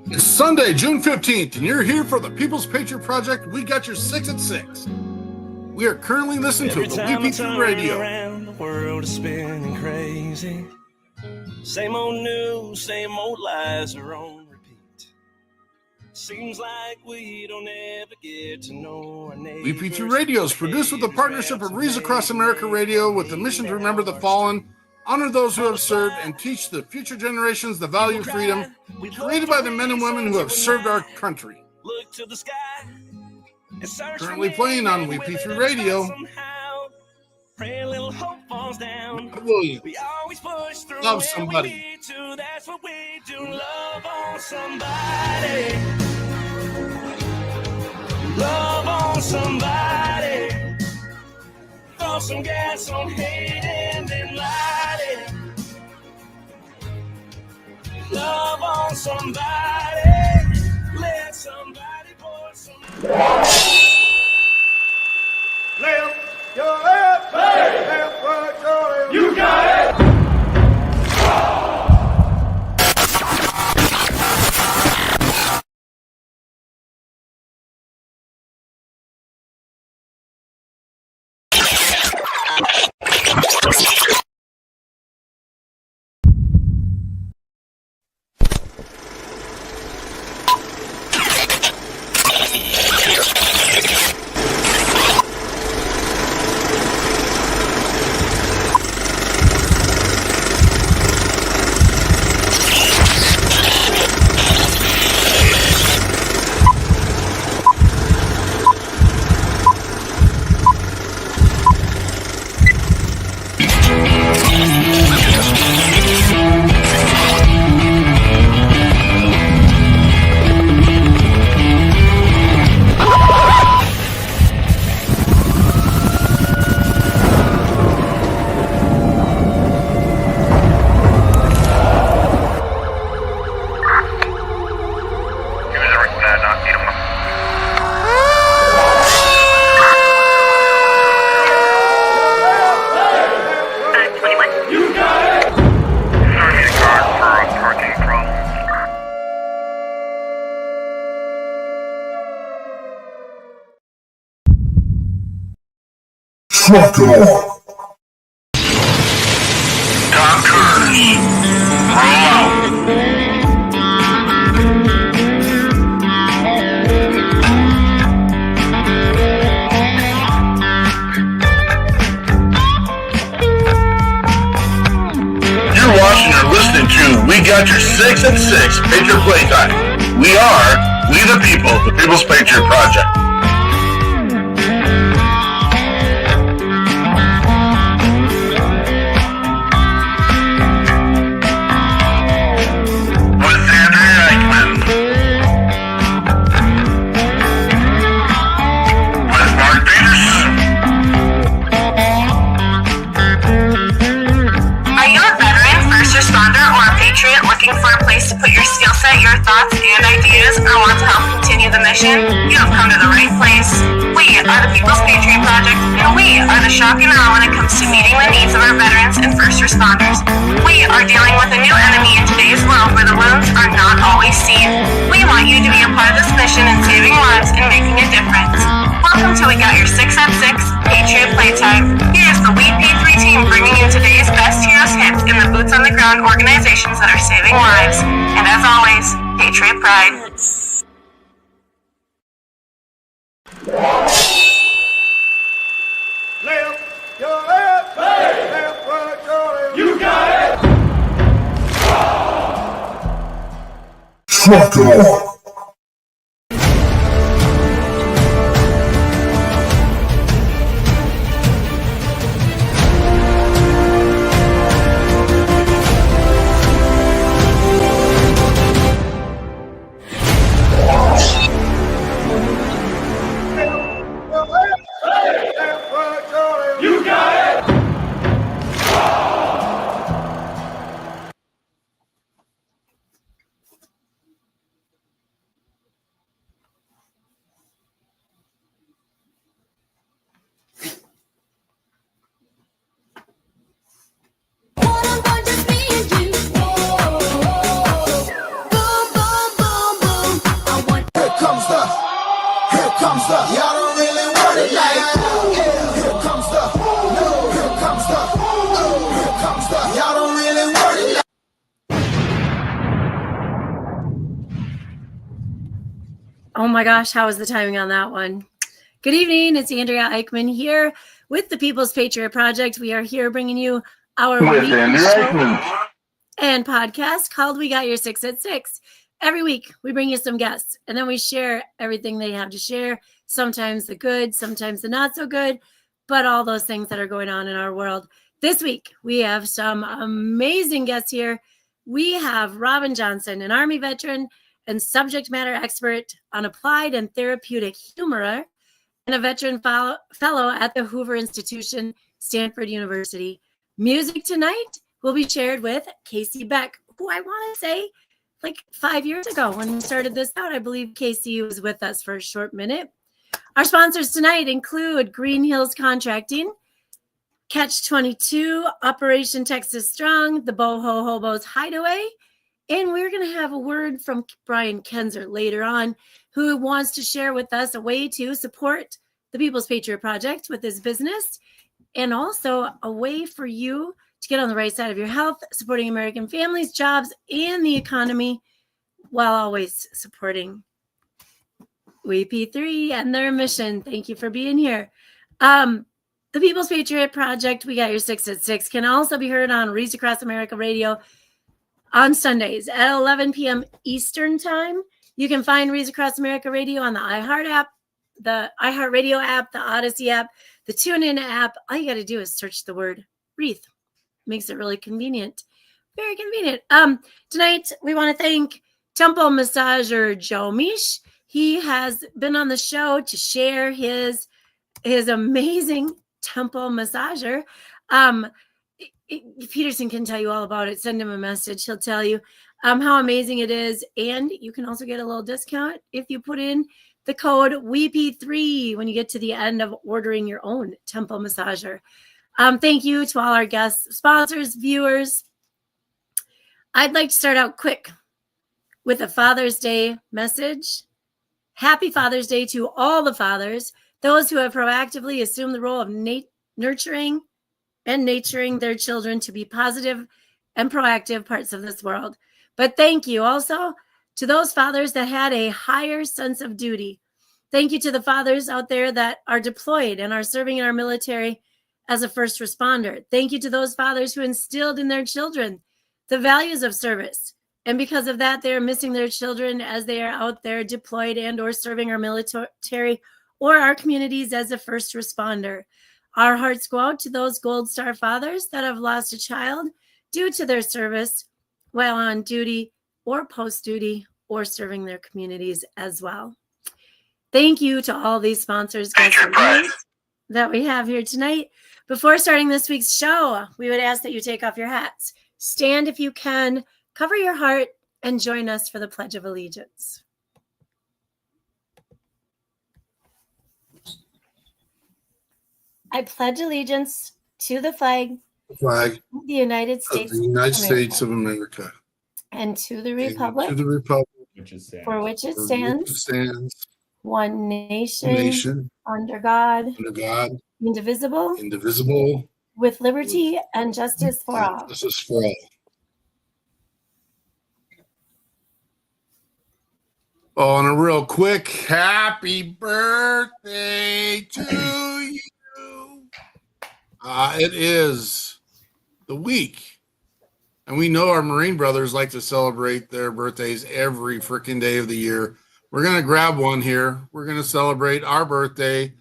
It's Sunday, June 15th, and you're here for the People's Patriot Project. We got your 6 at 6. We are currently listening to the Bittersweet Radio. Around the world is spinning crazy. Same old news, same old lies are on repeat. Seems like we don't ever get to know our neighbors. WeP2 Radio is produced with the partnership of Rees Across America Radio with the mission to remember the fallen, honor those who have served, and teach the future generations the value of freedom, created by the men and women who have served our country. Look to the sky. Currently playing on WeP3 Radio. Pray a little hope falls down. Williams. We always push through. Love somebody. We need to. That's what we do. Love on somebody. Love on somebody. Throw some gas on hate and then light it. Love on somebody. Let somebody pour some. Left your left, hey. Left right your left. You got it. Trucker. Dockers. Roll out. You're watching or listening to We Got Your 6 at 6 Patriot Playtime. We the people, the People's Patriot Project. To put your skill set, your thoughts, and ideas, or want to help continue the mission, you have come to the right place. We are the People's Patriot Project, and we are the shock and awe when it comes to meeting the needs of our veterans and first responders. We are dealing with a new enemy in today's world where the wounds are not always seen. We want you to be a part of this mission in saving lives and making a difference. Welcome to We Got Your 6 at 6 Patriot Playtime. Here's the WeP3 team bringing you today's best heroes hits in the boots on the ground organizations that are saving lives. And as always, Patriot Pride. Left your left, hey. Left right your left. You got it. Trucker. comes the, y'all don't really want it like, here comes the, no, here comes the, here comes the, y'all don't really want it like. Oh my gosh, how was the timing on that one? Good evening, it's Andrea Eichmann here with the People's Patriot Project. We are here bringing you our weekly show and podcast called We Got Your 6 at 6. Every week, we bring you some guests, and then we share everything they have to share, sometimes the good, sometimes the not so good, but all those things that are going on in our world. This week, we have some amazing guests here. We have Robin Johnson, an Army veteran and subject matter expert on applied and therapeutic humor, and a veteran fellow at the Hoover Institution, Stanford University. Music tonight will be shared with Casey Beck, who I want to say, like 5 years ago when we started this out, I believe Casey was with us for a short minute. Our sponsors tonight include Green Hills Contracting, Catch 22, Operation Texas Strong, the Boho Hobos Hideaway, and we're going to have a word from Brian Kenzer later on, who wants to share with us a way to support the People's Patriot Project with his business, and also a way for you to get on the right side of your health, supporting American families, jobs, and the economy, while always supporting WP3 and their mission. Thank you for being here. The People's Patriot Project, We Got Your 6 at 6, can also be heard on Reach Across America Radio on Sundays at 11 p.m. Eastern Time. You can find Reach Across America Radio on the iHeart app, the iHeartRadio app, the Odyssey app, the TuneIn app. All you got to do is search the word Wreath. Makes it really convenient. Very convenient. Tonight, we want to thank temple massager Joe Mish. He has been on the show to share his amazing temple massager. Peterson can tell you all about it. Send him a message. He'll tell you how amazing it is. And you can also get a little discount if you put in the code WEP3 when you get to the end of ordering your own temple massager. Thank you to all our guests, sponsors, viewers. I'd like to start out quick with a Father's Day message. Happy Father's Day to all the fathers, those who have proactively assumed the role of nurturing and naturing their children to be positive and proactive parts of this world. But thank you also to those fathers that had a higher sense of duty. Thank you to the fathers out there that are deployed and are serving in our military as a first responder. Thank you to those fathers who instilled in their children the values of service. And because of that, they are missing their children as they are out there deployed and or serving our military or our communities as a first responder. Our hearts go out to those Gold Star fathers that have lost a child due to their service while on duty or post-duty or serving their communities as well. Thank you to all these sponsors that we have here tonight. Before starting this week's show, we would ask that you take off your hats, stand if you can, cover your heart, and join us for the Pledge of Allegiance. I pledge allegiance to the flag of the United States of America and to the republic for which it stands, one nation, under God, indivisible, with liberty and justice for all. Oh, and a real quick happy birthday to you. It is the week, and we know our Marine brothers like to celebrate their birthdays every freaking day of the year. We're going to grab one here. We're going to celebrate our birthday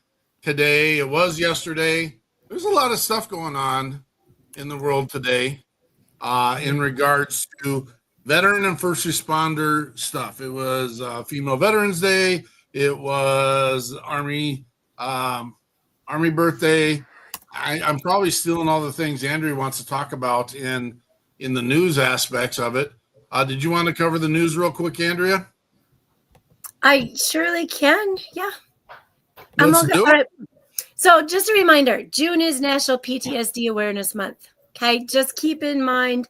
today. It was yesterday. There's a lot of stuff going on in the world today in regards to veteran and first responder stuff. It was Female Veterans Day. It was Army birthday. I'm probably stealing all the things Andrea wants to talk about in the news aspects of it. Did you want to cover the news real quick, Andrea? I surely can. Yeah. Let's do it. So just a reminder, June is National PTSD Awareness Month. Okay. Just keep in mind,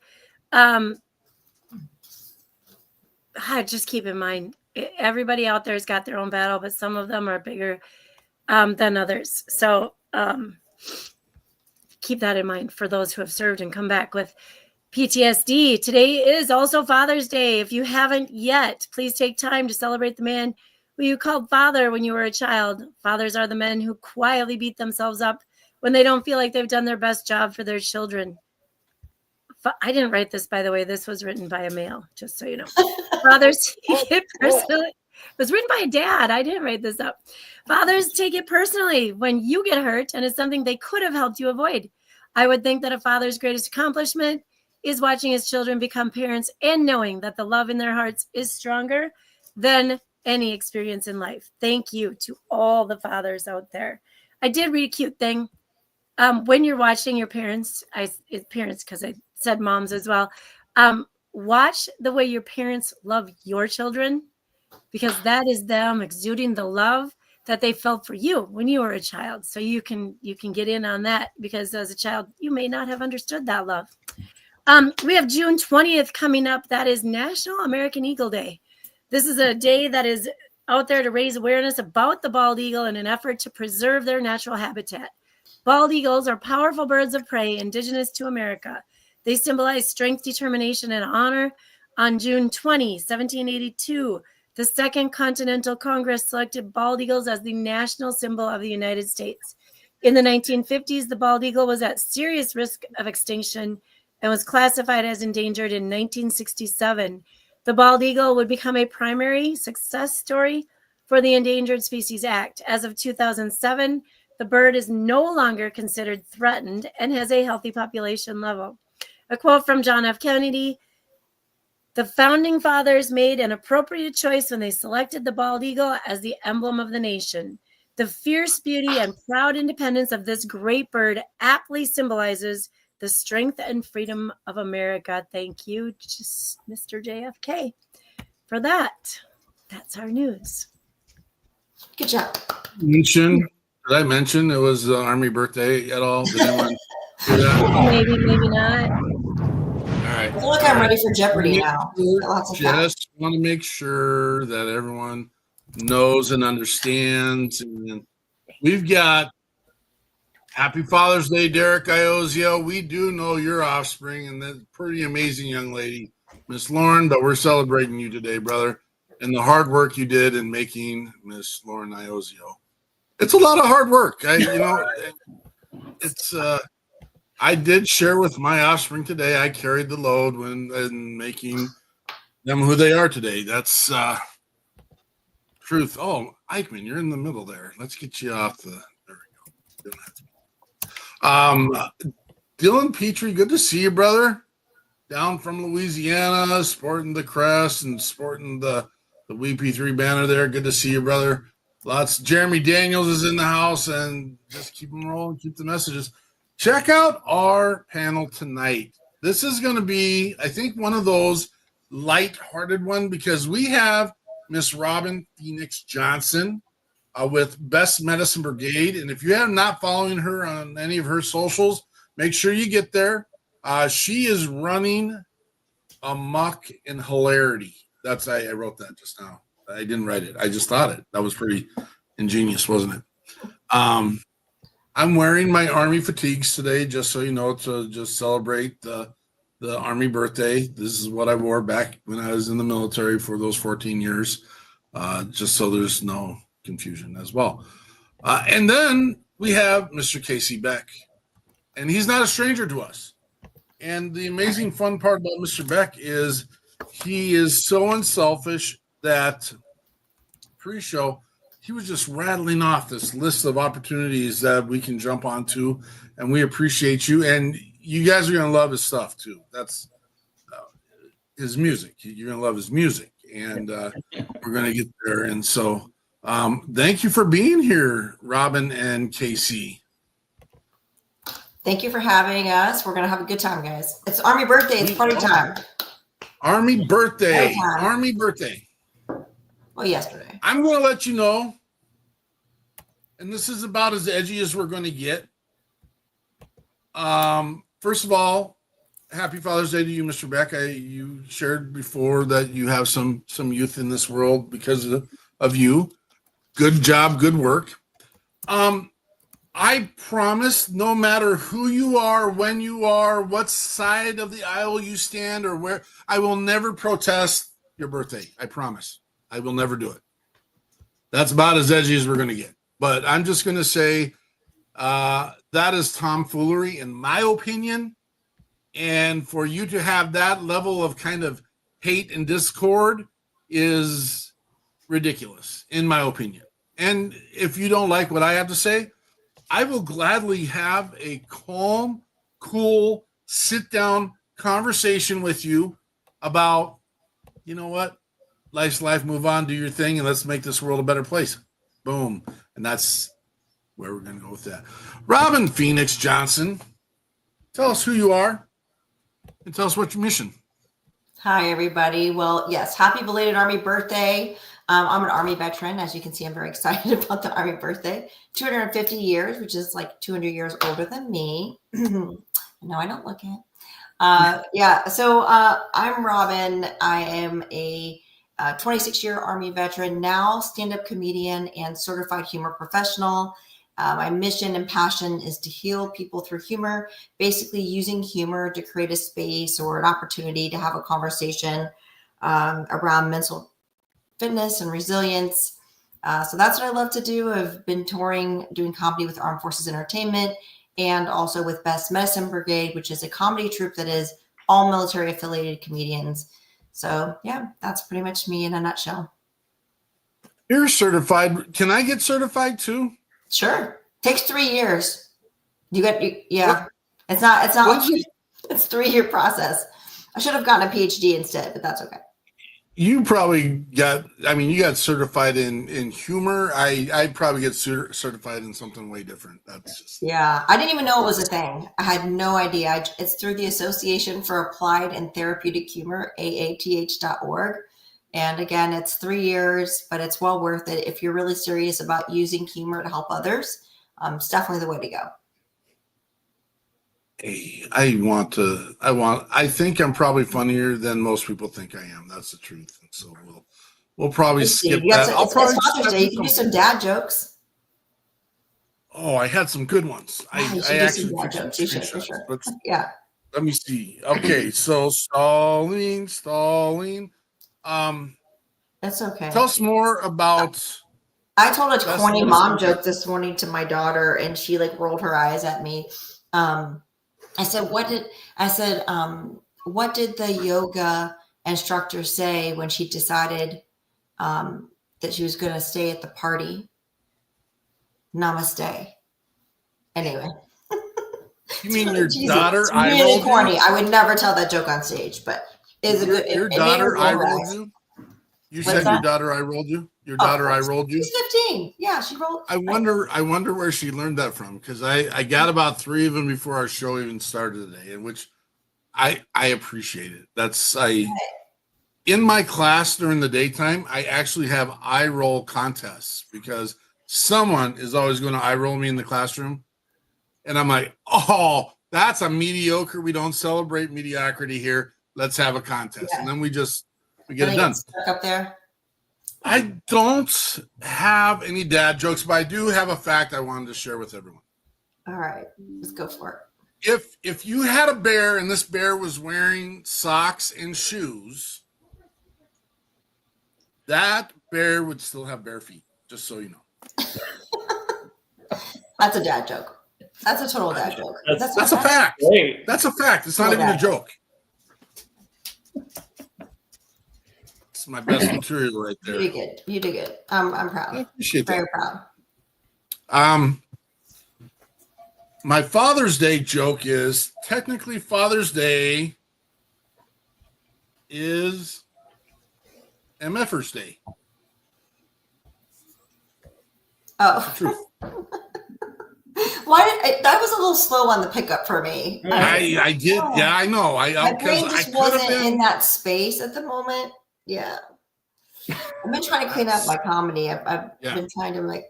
everybody out there's got their own battle, but some of them are bigger than others. So keep that in mind for those who have served and come back with PTSD. Today is also Father's Day. If you haven't yet, please take time to celebrate the man who you called father when you were a child. Fathers are the men who quietly beat themselves up when they don't feel like they've done their best job for their children. I didn't write this, by the way. This was written by a male, just so you know. Fathers take it personally. It was written by a dad. I didn't write this up. Fathers take it personally when you get hurt, and it's something they could have helped you avoid. I would think that a father's greatest accomplishment is watching his children become parents and knowing that the love in their hearts is stronger than any experience in life. Thank you to all the fathers out there. I did read a cute thing. When you're watching your parents, parents because I said moms as well, watch the way your parents love your children, because that is them exuding the love that they felt for you when you were a child. So you can get in on that, because as a child, you may not have understood that love. We have June 20th coming up. That is National American Eagle Day. This is a day that is out there to raise awareness about the bald eagle in an effort to preserve their natural habitat. Bald eagles are powerful birds of prey indigenous to America. They symbolize strength, determination, and honor. On June 20, 1782, the Second Continental Congress selected bald eagles as the national symbol of the United States. In the 1950s, the bald eagle was at serious risk of extinction and was classified as endangered in 1967. The bald eagle would become a primary success story for the Endangered Species Act. As of 2007, the bird is no longer considered threatened and has a healthy population level. A quote from John F. Kennedy: "The founding fathers made an appropriate choice when they selected the bald eagle as the emblem of the nation. The fierce beauty and proud independence of this great bird aptly symbolizes the strength and freedom of America." Thank you, Mr. JFK, for that. That's our news. Good job. Did I mention it was the Army birthday at all? Did anyone do that? Maybe not. All right. I feel like I'm ready for Jeopardy now. Just want to make sure that everyone knows and understands. And we've got Happy Father's Day, Derek Iozio. We do know your offspring, and that pretty amazing young lady, Miss Lauren, but we're celebrating you today, brother, and the hard work you did in making Miss Lauren Iozio. It's a lot of hard work. I did share with my offspring today. I carried the load in making them who they are today. That's truth. Oh, Eichmann, you're in the middle there. Let's get you off the. There we go. Dylan Petrie, good to see you, brother. Down from Louisiana, sporting the crest and sporting the WP3 banner there. Good to see you, brother. Lots. Jeremy Daniels is in the house, and just keep them rolling, keep the messages. Check out our panel tonight. This is going to be, I think, one of those light-hearted one, because we have Miss Robin Phoenix Johnson with Best Medicine Brigade. And if you have not following her on any of her socials, make sure you get there. She is running amok in hilarity. I wrote that just now. I didn't write it. I just thought it. That was pretty ingenious, wasn't it? I'm wearing my Army fatigues today, just so you know, to just celebrate the Army birthday. This is what I wore back when I was in the military for those 14 years, just so there's no confusion as well. And then we have Mr. Casey Beck, and he's not a stranger to us. And the amazing fun part about Mr. Beck is he is so unselfish that pre-show, he was just rattling off this list of opportunities that we can jump onto, and we appreciate you. And you guys are going to love his stuff too. That's his music. You're going to love his music, and we're going to get there. And so thank you for being here, Robin and Casey. Thank you for having us. We're going to have a good time, guys. It's Army birthday. It's party time. Army birthday. Army birthday. Well, yesterday. I'm going to let you know, and this is about as edgy as we're going to get. First of all, happy Father's Day to you, Mr. Beck. You shared before that you have some youth in this world because of you. Good job, good work. I promise, no matter who you are, when you are, what side of the aisle you stand, or where, I will never protest your birthday. I promise. I will never do it. That's about as edgy as we're going to get. But I'm just going to say that is tomfoolery, in my opinion. And for you to have that level of kind of hate and discord is ridiculous, in my opinion. And if you don't like what I have to say, I will gladly have a calm, cool, sit-down conversation with you about, you know what? Life's life, move on, do your thing, and let's make this world a better place. Boom. And that's where we're going to go with that. Robin Phoenix Johnson, tell us who you are and tell us what's your mission. Hi, everybody. Well, yes, happy belated Army birthday. I'm an Army veteran. As you can see, I'm very excited about the Army birthday. 250 years, which is like 200 years older than me. No, I don't look it. Yeah, so I'm Robin. I am a 26-year Army veteran, now stand-up comedian and certified humor professional. My mission and passion is to heal people through humor, basically using humor to create a space or an opportunity to have a conversation around mental fitness and resilience. So that's what I love to do. I've been touring, doing comedy with Armed Forces Entertainment and also with Best Medicine Brigade, which is a comedy troupe that is all military affiliated comedians. So yeah, that's pretty much me in a nutshell. You're certified. Can I get certified too? Sure. Takes 3 years. Yeah. What? It's not it's 3-year process. I should have gotten a PhD instead, but that's okay. You probably got certified in humor. I'd probably get certified in something way different. That's just. Yeah. I didn't even know it was a thing. I had no idea. It's through the Association for Applied and Therapeutic Humor, AATH.org. And again, it's 3 years, but it's well worth it. If you're really serious about using humor to help others, it's definitely the way to go. Hey, I think I'm probably funnier than most people think I am. That's the truth. So we'll probably skip that. It's Father's Day. You can do some dad jokes. Oh, I had some good ones. I actually took some screenshots. Yeah. Let me see. Okay, so stalling. That's okay. Tell us more about. I told a corny mom joke this morning to my daughter, and she like rolled her eyes at me. I said, what did the yoga instructor say when she decided that she was going to stay at the party? Namaste. Anyway. You mean your daughter? It's really corny. I would never tell that joke on stage, but it's a good. Your daughter eye rolled you? You said your daughter eye rolled you? Your daughter eye rolled you? She's 15. Yeah, she rolled. I wonder where she learned that from, because I got about 3 of them before our show even started today, in which I appreciate it. In my class during the daytime, I actually have eye roll contests because someone is always going to eye roll me in the classroom. And I'm like, oh, that's a mediocre. We don't celebrate mediocrity here. Let's have a contest. Yeah. And then we get it done. Stuck up there. I don't have any dad jokes, but I do have a fact I wanted to share with everyone. All right, let's go for it. If you had a bear and this bear was wearing socks and shoes, that bear would still have bare feet, just so you know. That's a dad joke. That's a total dad joke. That's a fact. Great. That's a fact. It's not even a joke. It's my best material right there. You did good. You did good. I'm proud. I appreciate that. Very proud. My Father's Day joke is technically Father's Day is MFers Day. Oh. Truth. That was a little slow on the pickup for me. I did. Oh. Yeah, I know. My brain just wasn't in that space at the moment. Yeah. I've been trying to clean up my comedy. I've been trying to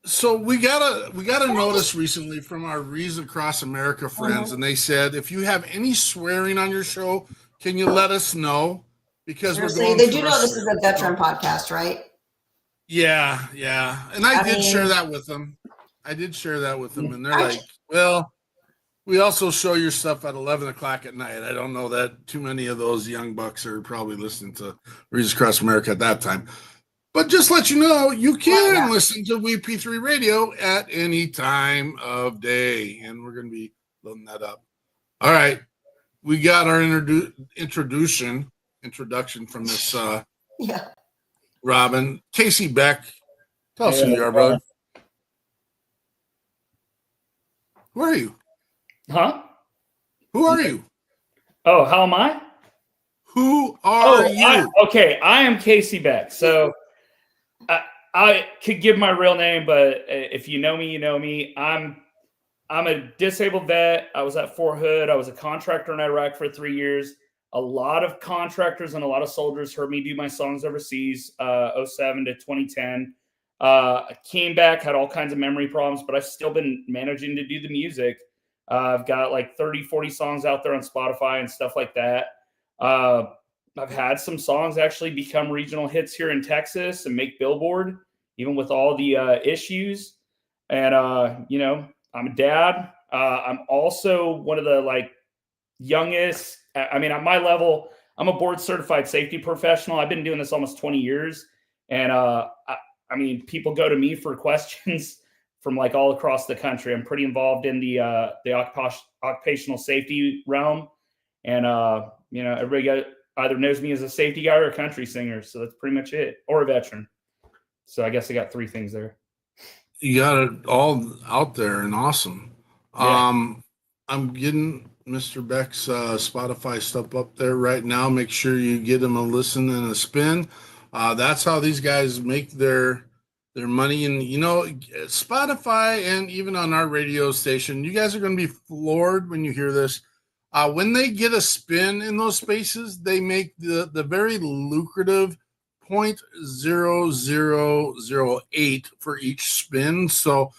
So we got a notice recently from our Rees Across America friends, and they said if you have any swearing on your show, can you let us know? Because we're going. They do know this is a veteran podcast, right? Yeah. And I did share that with them. And they're like, well, we also show your stuff at 11 o'clock at night. I don't know that too many of those young bucks are probably listening to Rees Across America at that time. But just let you know, you can listen to WP3 Radio at any time of day. And we're going to be loading that up. All right. We got our introduction from this Robin. Casey Beck. Tell us who you are, brother. Who are you? Huh? Who are you? Oh, how am I? Who are you? I am Casey Beck. So I could give my real name, but if you know me, you know me. I'm a disabled vet. I was at Fort Hood. I was a contractor in Iraq for 3 years. A lot of contractors and a lot of soldiers heard me do my songs overseas, 07 to 2010. I came back, had all kinds of memory problems, but I've still been managing to do the music. I've got like 30, 40 songs out there on Spotify and stuff like that. I've had some songs actually become regional hits here in Texas and make Billboard, even with all the issues. And, I'm a dad. I'm also one of the youngest. I mean, at my level, I'm a board certified safety professional. I've been doing this almost 20 years. And people go to me for questions from all across the country. I'm pretty involved in the occupational safety realm. And, everybody either knows me as a safety guy or a country singer. So that's pretty much it, or a veteran. So I guess I got 3 things there. You got it all out there and awesome. Yeah. I'm getting Mr. Beck's Spotify stuff up there right now. Make sure you get him a listen and a spin. That's how these guys make their money. And, Spotify and even on our radio station, you guys are going to be floored when you hear this. When they get a spin in those spaces, they make the very lucrative 0.0008 for each spin. So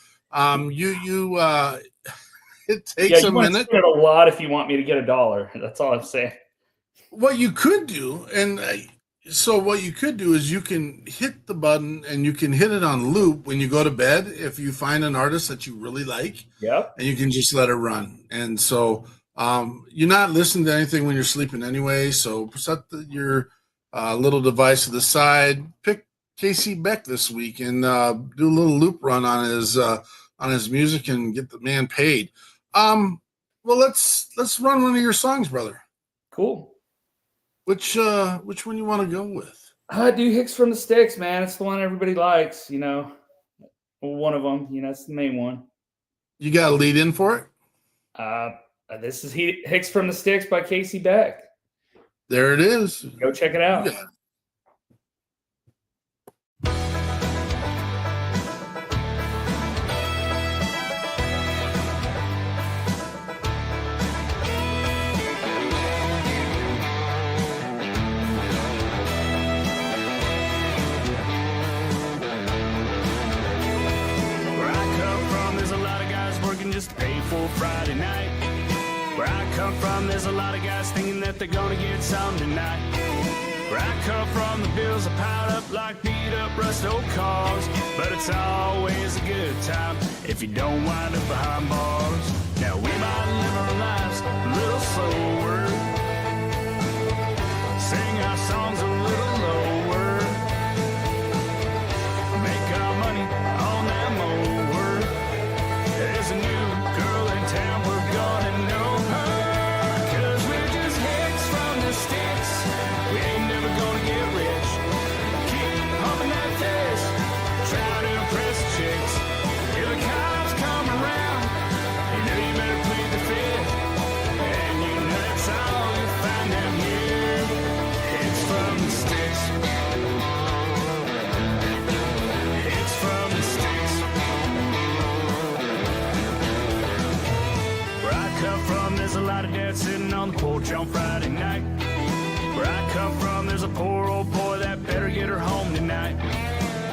it takes a minute. Spend a lot if you want me to get $1. That's all I'm saying. What you could do, is you can hit the button and you can hit it on loop when you go to bed if you find an artist that you really like. Yep. And you can just let it run. And so you're not listening to anything when you're sleeping anyway. So set your little device to the side. Pick Casey Beck this week and do a little loop run on his music and get the man paid. Well, let's run one of your songs, brother. Cool. Which one you want to go with? Do Hicks from the Sticks, man. It's the one everybody likes, one of them, it's the main one. You got a lead in for it? This is Hicks from the Sticks by Casey Beck. There it is. Go check it out. Yeah. Just to pay for Friday night. Where I come from, there's a lot of guys thinking that they're gonna get some tonight. Where I come from, the bills are piled up like beat up rust old cars. But it's always a good time if you don't wind up behind bars. Now we might live our lives a little slower, sing our songs a little lower, make our money on that mower. There's a new girl in town, we're gonna know her, 'cause we're just hicks from the sticks. We ain't never gonna get rich. Keep pumping that fist, try to impress chicks. If the cops come around, you know you better plead the fifth. And you know that's all you'll find out here. Hicks from the sticks. Hicks from the sticks. Where I come from, there's a lot of dads sitting on the porch on Friday night. Where I come from, there's a poor old boy that better get her home tonight.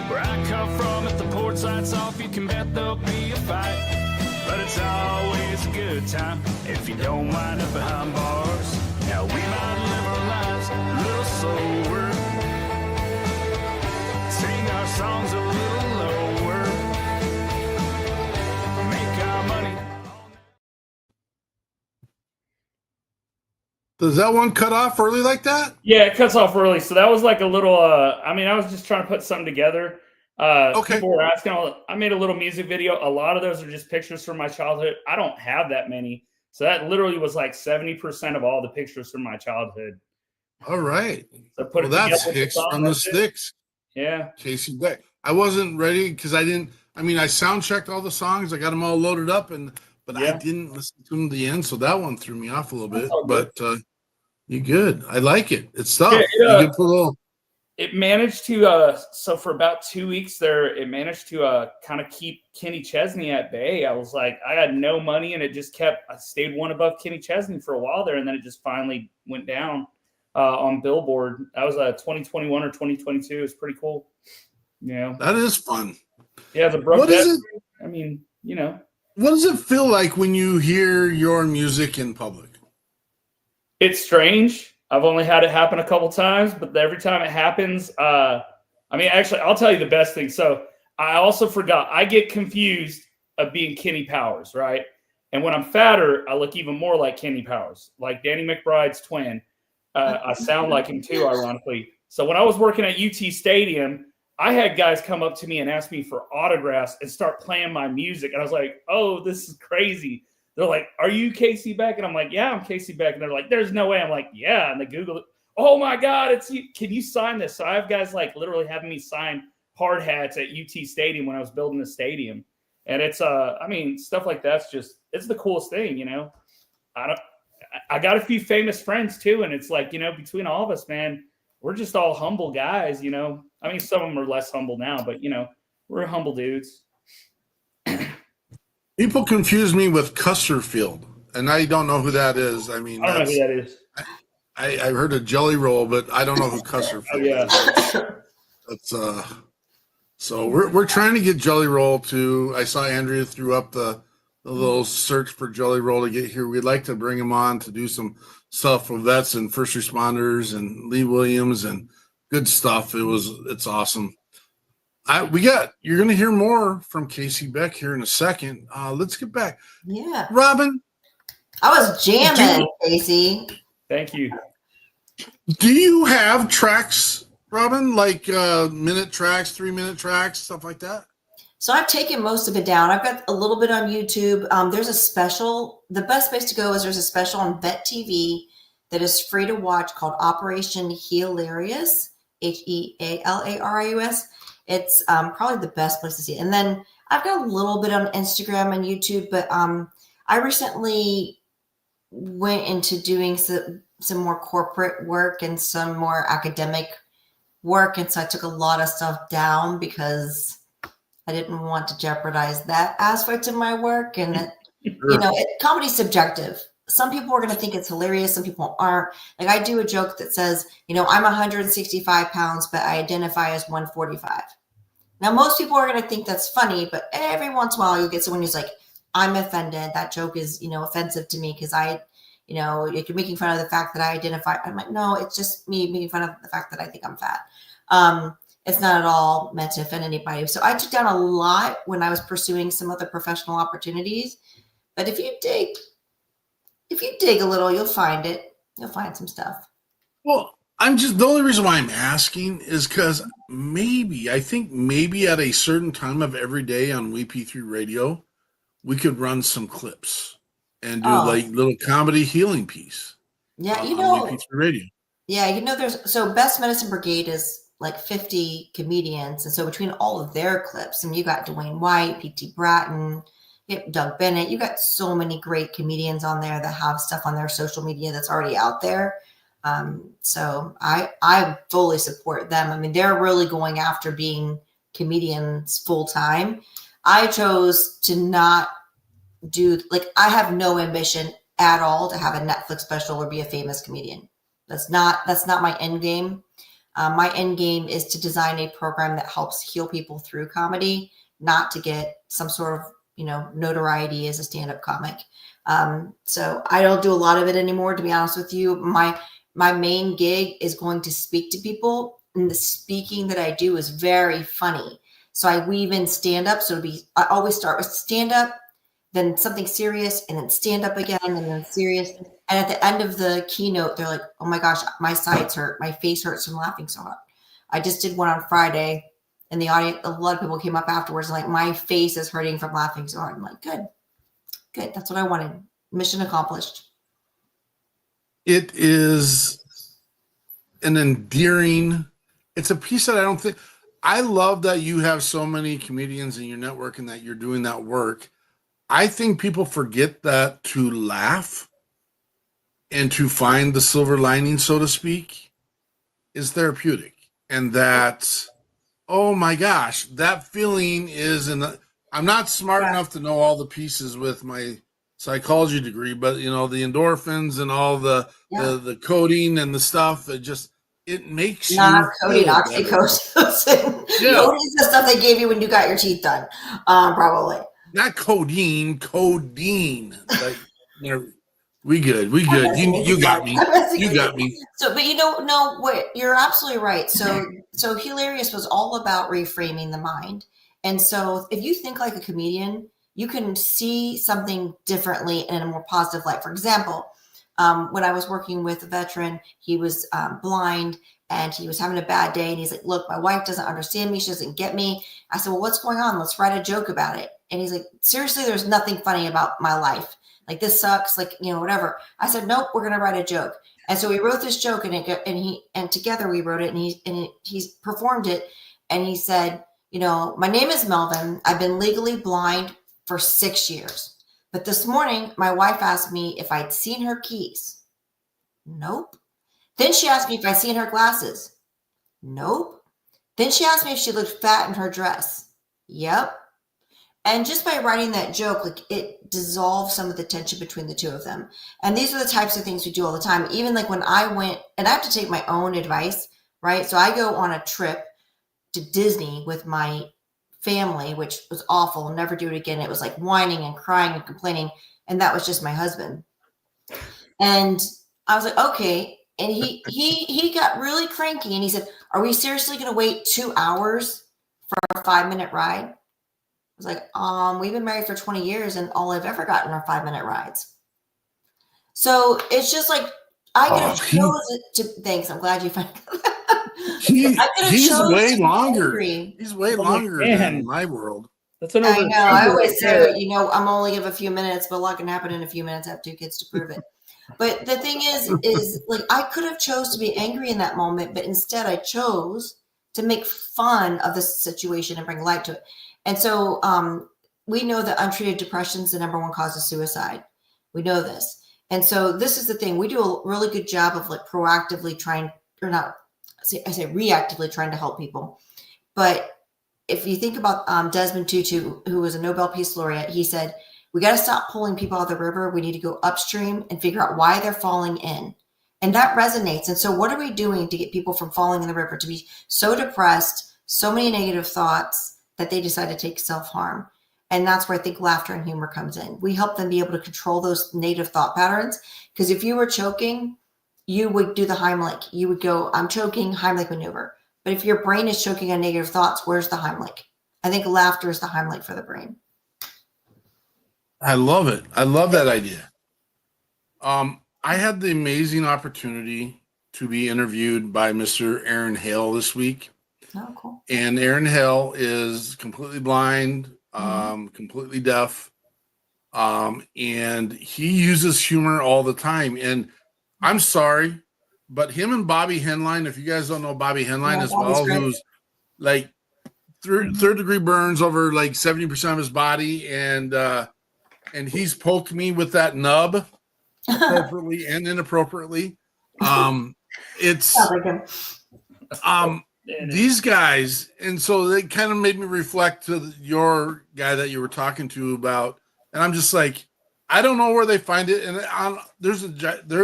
Where I come out from it, the porch lights off, you can bet there'll be a fight. But it's always a good time if you don't wind up behind bars. Now we might live our lives a little slower, sing our songs a little lower, make our money. Does that one cut off early like that? Yeah, it cuts off early. So that was like a little, I mean, I was just trying to put something together. Okay. People were asking, I made a little music video. A lot of those are just pictures from my childhood. I don't have that many. So that literally was like 70% of all the pictures from my childhood. All right. So put well, that's Hicks from the Sticks. Yeah. Casey Beck. I wasn't ready because I sound checked all the songs. I got them all loaded up, but I didn't listen to them to the end. So that one threw me off a little bit. But you're good. I like it. It's tough. Yeah, you can put a little. It managed to, so for about 2 weeks there, it managed to kind of keep Kenny Chesney at bay. I was like, I had no money, and it just I stayed one above Kenny Chesney for a while there, and then it just finally went down on Billboard. That was 2021 or 2022. It was pretty cool. You know, that is fun. Yeah, the Broke I mean, you know. What does it feel like when you hear your music in public? It's strange. I've only had it happen a couple times, but every time it happens, I mean, actually, I'll tell you the best thing. So I also forgot. I get confused of being Kenny Powers, right? And when I'm fatter, I look even more like Kenny Powers, like Danny McBride's twin. I sound like him too, ironically. So when I was working at UT Stadium, I had guys come up to me and ask me for autographs and start playing my music. And I was like, oh, this is crazy. They're like, are you Casey Beck? And I'm like, yeah, I'm Casey Beck. And they're like, there's no way. I'm like, yeah. And they Google it. Oh my God, it's you. Can you sign this? So I have guys like literally having me sign hard hats at UT Stadium when I was building the stadium. And it's, I mean, stuff like that's just, it's the coolest thing, you know. I got a few famous friends too. And it's like, you know, between all of us, man, we're just all humble guys, you know. I mean, some of them are less humble now, but, you know, we're humble dudes. People confuse me with Custerfield, and I don't know who that is. I mean, I don't know who that is. I heard a Jelly Roll, but I don't know who Custerfield is. That's so we're trying to get Jelly Roll to. I saw Andrea threw up the little search for Jelly Roll to get here. We'd like to bring him on to do some stuff with vets and first responders and Lee Williams and good stuff. It's awesome. You're going to hear more from Casey Beck here in a second. Let's get back. Yeah. Robin. I was jamming, Casey. Thank you. Do you have tracks, Robin, like minute tracks, 3-minute tracks, stuff like that? So I've taken most of it down. I've got a little bit on YouTube. There's a special. The best place to go is there's a special on Vet TV that is free to watch called Operation Hilarious, HEALARIUS. It's probably the best place to see it. And then I've got a little bit on Instagram and YouTube, but I recently went into doing some more corporate work and some more academic work. And so I took a lot of stuff down because I didn't want to jeopardize that aspect of my work. And, you know, comedy's subjective. Some people are going to think it's hilarious. Some people aren't. Like I do a joke that says, you know, I'm 165 pounds, but I identify as 145. Now, most people are going to think that's funny, but every once in a while you get someone who's like, I'm offended. That joke is, you know, offensive to me because you know, you're making fun of the fact that I identify. I'm like, no, it's just me making fun of the fact that I think I'm fat. It's not at all meant to offend anybody. So I took down a lot when I was pursuing some other professional opportunities. But if you dig a little, you'll find it. You'll find some stuff. Well, the only reason why I'm asking is because I think maybe at a certain time of every day on WP3 Radio, we could run some clips and do like little comedy healing piece. Yeah, you know, WP3 Radio. Yeah, you know, so Best Medicine Brigade is like 50 comedians. And so between all of their clips, and you got Dwayne White, P.T. Bratton, you got Doug Bennett, you got so many great comedians on there that have stuff on their social media that's already out there. So I fully support them. I mean, they're really going after being comedians full time. I chose to not I have no ambition at all to have a Netflix special or be a famous comedian. That's not my end game. My end game is to design a program that helps heal people through comedy, not to get some sort of, notoriety as a stand-up comic. So I don't do a lot of it anymore, to be honest with you. My main gig is going to speak to people, and the speaking that I do is very funny. So I weave in stand-up. So I always start with stand-up, then something serious, and then stand-up again, and then serious. And at the end of the keynote, they're like, oh my gosh, my sides hurt. My face hurts from laughing so hard. I just did one on Friday, and the audience, a lot of people came up afterwards and like, my face is hurting from laughing so hard. I'm like, good. That's what I wanted. Mission accomplished. It is an endearing, it's a piece that I love that you have so many comedians in your network and that you're doing that work. I think people forget that to laugh and to find the silver lining, so to speak, is therapeutic. And that, oh my gosh, that feeling is I'm not smart enough to know all the pieces with my psychology degree, but the endorphins and all the coding and the stuff, it makes not you coding, oxytocin. Yeah. Coding's the stuff they gave you when you got your teeth done, probably. Not codeine. Like, we good. You got me. You got me. So, but what, you're absolutely right. So Hilarious was all about reframing the mind. And so if you think like a comedian, you can see something differently in a more positive light. For example, when I was working with a veteran, he was blind and he was having a bad day. And he's like, look, my wife doesn't understand me. She doesn't get me. I said, well, what's going on? Let's write a joke about it. And he's like, seriously, there's nothing funny about my life. Like, this sucks. Like, whatever. I said, nope, we're going to write a joke. And so we wrote this joke and together we wrote it and he performed it. And he said, my name is Melvin. I've been legally blind for 6 years. But this morning, my wife asked me if I'd seen her keys. Nope. Then she asked me if I'd seen her glasses. Nope. Then she asked me if she looked fat in her dress. Yep. And just by writing that joke, like, it dissolved some of the tension between the two of them. And these are the types of things we do all the time. Even like when I went, and I have to take my own advice, right? So I go on a trip to Disney with my family, which was awful. I'll never do it again. It was like whining and crying and complaining. And that was just my husband. And I was like, okay. And he got really cranky and he said, are we seriously going to wait 2 hours for a 5-minute ride? I was like, we've been married for 20 years and all I've ever gotten are 5-minute rides. So it's just like, I could have chosen to, thanks. I'm glad you found that. He's way longer. He's way longer than my world. That's an I know. I always say, I'm only give a few minutes, but a lot can happen in a few minutes. I have 2 kids to prove it. But the thing is like, I could have chose to be angry in that moment, but instead I chose to make fun of the situation and bring light to it. And so we know that untreated depression is the #1 cause of suicide. We know this. And so this is the thing. We do a really good job of like proactively trying, or not, I say reactively trying to help people. But if you think about Desmond Tutu, who was a Nobel Peace Laureate, he said, we got to stop pulling people out of the river. We need to go upstream and figure out why they're falling in. And that resonates. And so what are we doing to get people from falling in the river, to be so depressed, so many negative thoughts that they decide to take self-harm? And that's where I think laughter and humor comes in. We help them be able to control those negative thought patterns. Because if you were choking, you would do the Heimlich. You would go, I'm choking, Heimlich maneuver. But if your brain is choking on negative thoughts, where's the Heimlich? I think laughter is the Heimlich for the brain. I love it. I love that idea. I had the amazing opportunity to be interviewed by Mr. Aaron Hale this week. Oh, cool. And Aaron Hale is completely blind, completely deaf, and he uses humor all the time. And I'm sorry, but him and Bobby Henline, if you guys don't know Bobby Henline as well, who's like third degree burns over like 70% of his body, and he's poked me with that nub appropriately and inappropriately. It's these guys, and so they kind of made me reflect to your guy that you were talking to about, and I'm just like, I don't know where they find it. And there's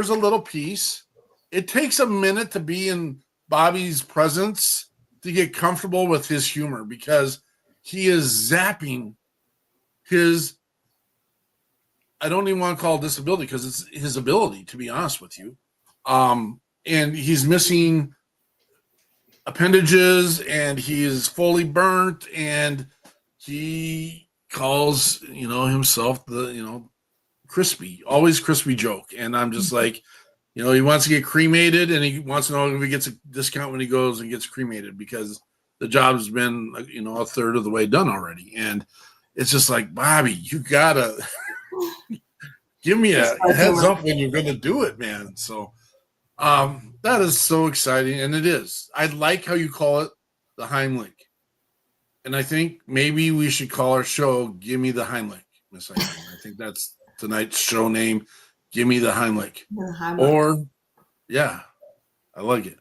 a little piece. It takes a minute to be in Bobby's presence to get comfortable with his humor, because he is zapping his, I don't even want to call it disability because it's his ability, to be honest with you. And he's missing appendages and he is fully burnt, and he calls, himself the, crispy, always crispy joke. And I'm just like, he wants to get cremated, and he wants to know if he gets a discount when he goes and gets cremated, because the job's been, a third of the way done already. And it's just like, Bobby, you gotta give me a heads up when you're going to do it, man. So that is so exciting. And it is. I like how you call it the Heimlich. And I think maybe we should call our show Give Me the Heimlich, Miss Eileen. I think that's tonight's show name. Give Me the Heimlich. Or, yeah, I like it.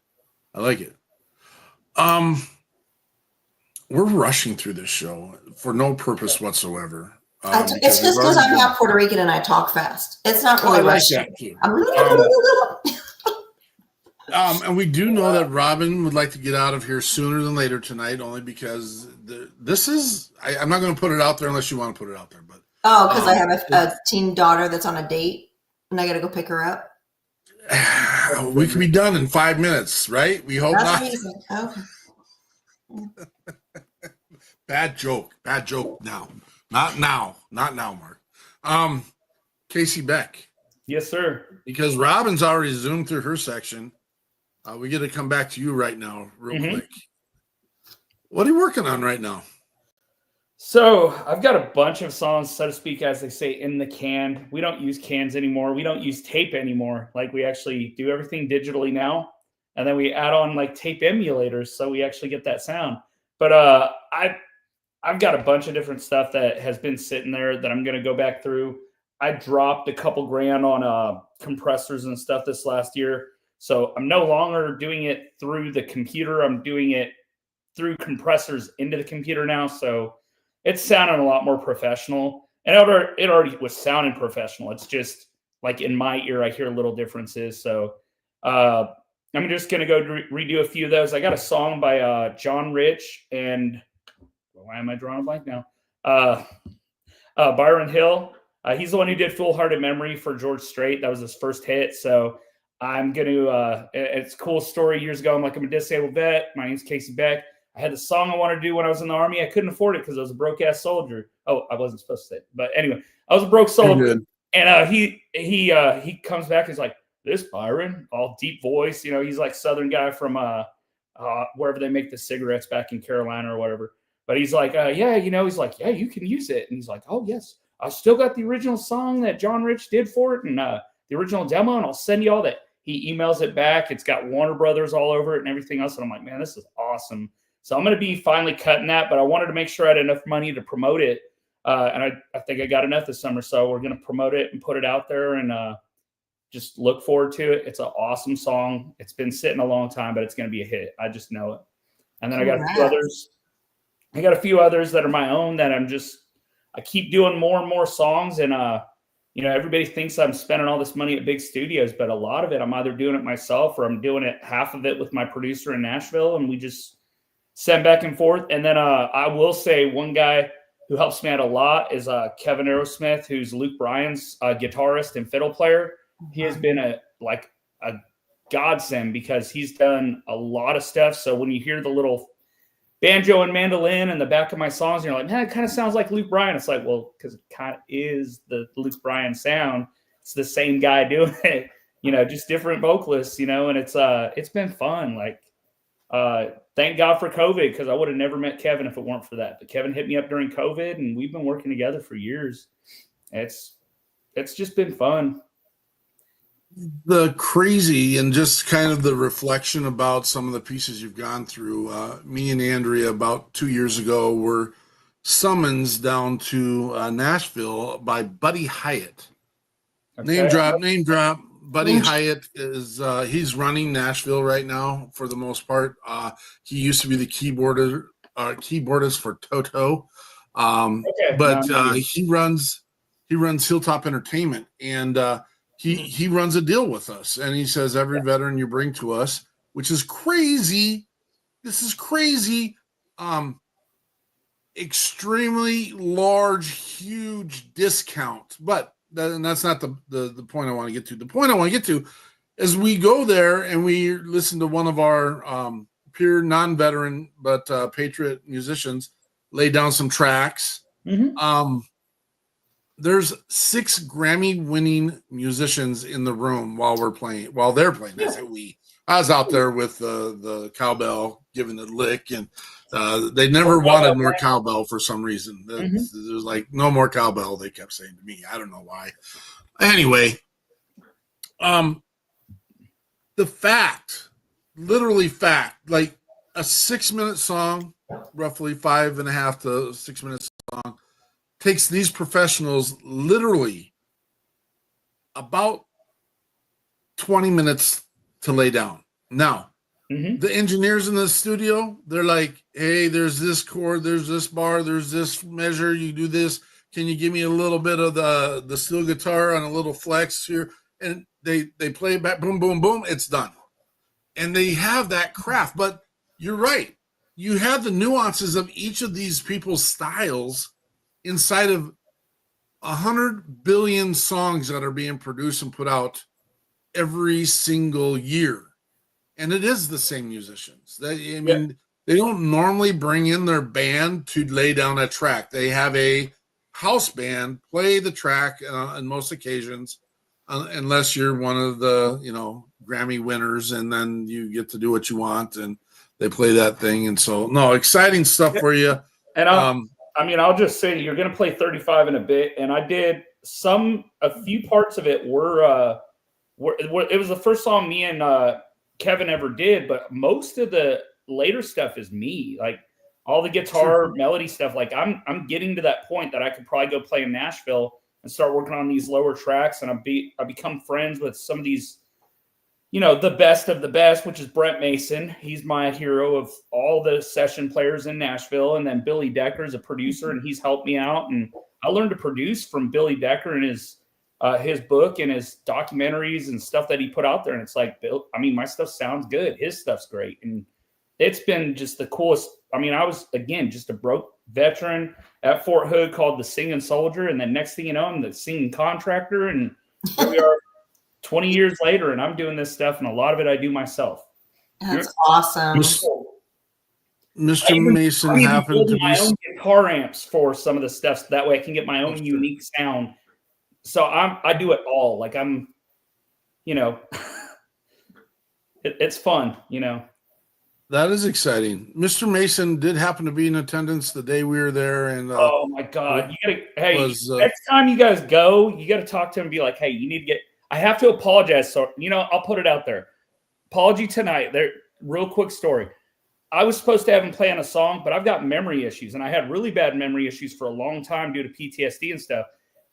We're rushing through this show for no purpose whatsoever. It's just because I'm half Puerto Rican and I talk fast. It's not really rushing. And we do know that Robin would like to get out of here sooner than later tonight, only because this is. I'm not going to put it out there unless you want to put it out there. But because I have a teen daughter that's on a date, and I got to go pick her up. We can be done in 5 minutes, right? We hope not. Amazing. Okay. Bad joke now. Not now, Mark. Casey Beck. Yes, sir. Because Robin's already zoomed through her section. We get to come back to you right now, real quick. What are you working on right now? So I've got a bunch of songs, so to speak, as they say, in the can. We don't use cans anymore. We don't use tape anymore. Like, we actually do everything digitally now. And then we add on like tape emulators, so we actually get that sound. But I've got a bunch of different stuff that has been sitting there that I'm going to go back through. I dropped a couple grand on compressors and stuff this last year. So I'm no longer doing it through the computer. I'm doing it through compressors into the computer now. So it's sounding a lot more professional. And it already was sounding professional. It's just like in my ear, I hear little differences. So I'm just going to go redo a few of those. I got a song by John Rich and why am I drawing a blank now? Byron Hill. He's the one who did Full Hearted Memory for George Strait. That was his first hit. So I'm going to, it's a cool story. Years ago, I'm a disabled vet. My name's Casey Beck. I had the song I wanted to do when I was in the Army. I couldn't afford it because I was a broke-ass soldier. Oh, I wasn't supposed to say it. But anyway, I was a broke soldier. And he comes back. He's like, this Byron, all deep voice. He's like Southern guy from wherever they make the cigarettes back in Carolina or whatever. But he's like, he's like, yeah, you can use it. And he's like, oh, yes. I still got the original song that John Rich did for it and the original demo, and I'll send you all that. He emails it back. It's got Warner Brothers all over it and everything else. And I'm like, man, this is awesome. So I'm going to be finally cutting that, but I wanted to make sure I had enough money to promote it. And I think I got enough this summer. So we're going to promote it and put it out there and just look forward to it. It's an awesome song. It's been sitting a long time, but it's going to be a hit. I just know it. And then I got a few others. I got a few others that are my own that I keep doing more and more songs. And, everybody thinks I'm spending all this money at big studios, but a lot of it, I'm either doing it myself or I'm doing it half of it with my producer in Nashville. And we just send back and forth. And then I will say one guy who helps me out a lot is Kevin Aerosmith, who's Luke Bryan's guitarist and fiddle player. He has been a godsend because he's done a lot of stuff. So when you hear the little banjo and mandolin in the back of my songs, you're like, man, it kind of sounds like Luke Bryan. It's like, well, because it kind of is the Luke Bryan sound. It's the same guy doing it, just different vocalists, and it's been fun. Like, thank God for COVID, because I would have never met Kevin if it weren't for that. But Kevin hit me up during COVID, and we've been working together for years. It's just been fun. The crazy and just kind of the reflection about some of the pieces you've gone through. Me and Andrea about 2 years ago were summoned down to Nashville by Buddy Hyatt. Okay. Name drop. Buddy Hyatt is he's running Nashville right now for the most part. He used to be the keyboardist for Toto, he runs Hilltop Entertainment, and he runs a deal with us, and he says every veteran you bring to us, which is crazy. This is crazy. Extremely large, huge discount. But that's not the point I want to get to. The point I want to get to is we go there and we listen to one of our peer non-veteran but Patriot musicians lay down some tracks. Mm-hmm. There's 6 Grammy-winning musicians in the room while they're playing. I say we. I was out there with the cowbell giving it a lick, and they never wanted more cowbell for some reason. There was like no more cowbell. They kept saying to me, I don't know why. Anyway, the fact, like a 6-minute song, roughly 5.5 to 6 minute song, takes these professionals literally about 20 minutes to lay down. Now, the engineers in the studio, they're like, hey, there's this chord, there's this bar, there's this measure, you do this. Can you give me a little bit of the steel guitar on a little flex here? And they play it back, boom, boom, boom, it's done. And they have that craft. But you're right. You have the nuances of each of these people's styles inside of 100 billion songs that are being produced and put out every single year. And it is the same musicians. They don't normally bring in their band to lay down a track. They have a house band play the track on most occasions, unless you're one of the, Grammy winners, and then you get to do what you want and they play that thing. And so, no, exciting stuff for you. And I'll just say you're going to play 35 in a bit. And I did a few parts of it were it was the first song me and Kevin ever did, but most of the later stuff is me, like all the guitar melody stuff. Like I'm getting to that point that I could probably go play in Nashville and start working on these lower tracks. And I become friends with some of these, the best of the best, which is Brent Mason. He's my hero of all the session players in Nashville. And then Billy Decker is a producer, and he's helped me out. And I learned to produce from Billy Decker and his book and his documentaries and stuff that he put out there. And it's like, my stuff sounds good. His stuff's great. And it's been just the coolest. I was, again, just a broke veteran at Fort Hood called the Singing Soldier. And then next thing you know, I'm the singing contractor. And here we are 20 years later, and I'm doing this stuff. And a lot of it I do myself. That's awesome. Mr. Mason happened to be my own guitar amps for some of the stuff. So that way I can get my own unique sound. So I do it all. Like it's fun, That is exciting. Mr. Mason did happen to be in attendance the day we were there. And oh my God, next time you guys go, you got to talk to him and be like, hey, you need to I have to apologize. So, I'll put it out there. Apology tonight. Real quick story. I was supposed to have him play on a song, but I've got memory issues, and I had really bad memory issues for a long time due to PTSD and stuff.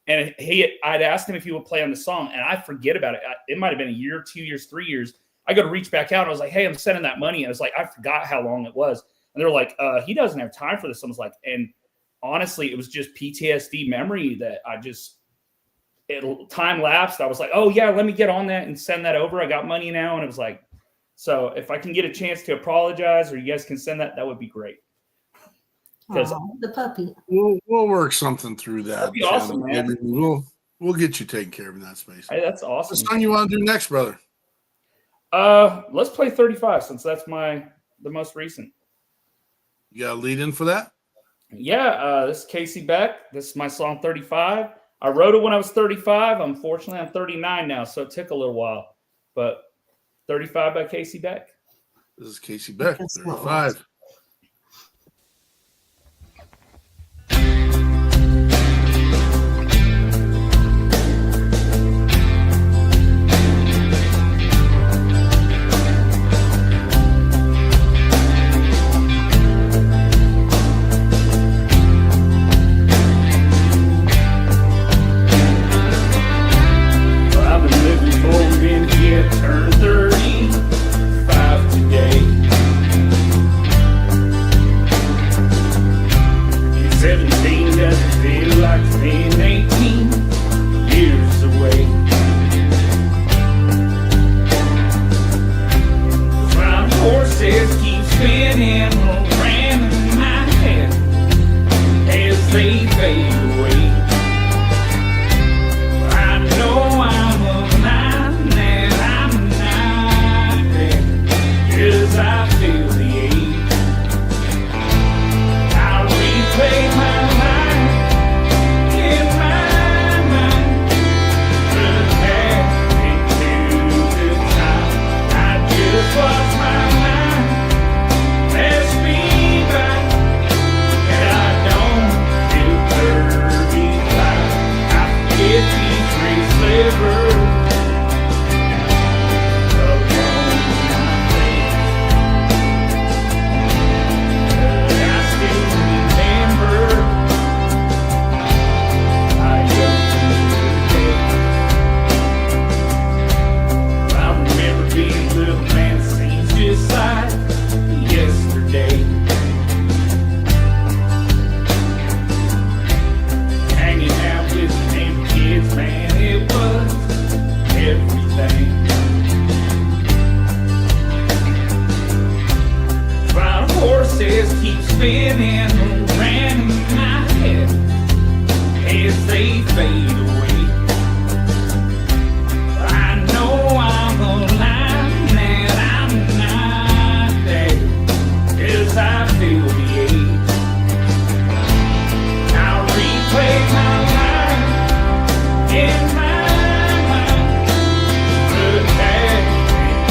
And I'd asked him if he would play on the song, and I forget about it. It might have been a year, 2 years, 3 years. I go to reach back out, and I was like, hey, I'm sending that money. And I was like, I forgot how long it was. And they're like, he doesn't have time for this. I was like, and honestly, it was just PTSD memory that time lapsed. I was like, oh, yeah, let me get on that and send that over. I got money now. And it was like, so if I can get a chance to apologize or you guys can send that, that would be great. The puppy. We'll work something through that. That'd be awesome, man. We'll get you taken care of in that space. Hey, that's awesome. What song you want to do next, brother? Let's play 35 since that's the most recent. You got a lead in for that? Yeah, this is Casey Beck. This is my song 35. I wrote it when I was 35. Unfortunately, I'm 39 now, so it took a little while. But 35 by Casey Beck. This is Casey Beck, 35. Turn 35 today. And 17 doesn't feel like it's been 18 years away. When I they fade away. I know I'm alive and I'm not dead, 'cause I feel the ache. I'll replay my life in my mind, look back into the time I just lost my mind. Pass me by, and I don't feel 35. I forget these three slivers of my face, but I still remember my young days. I remember being a little man, it seems just like yesterday. Hanging out with them kids, man, it was everything. While horses keep spinning around in my head as they fade away. I know I'm alive and I'm not dead, 'cause I feel the ache. I'll replay my life in my mind, look back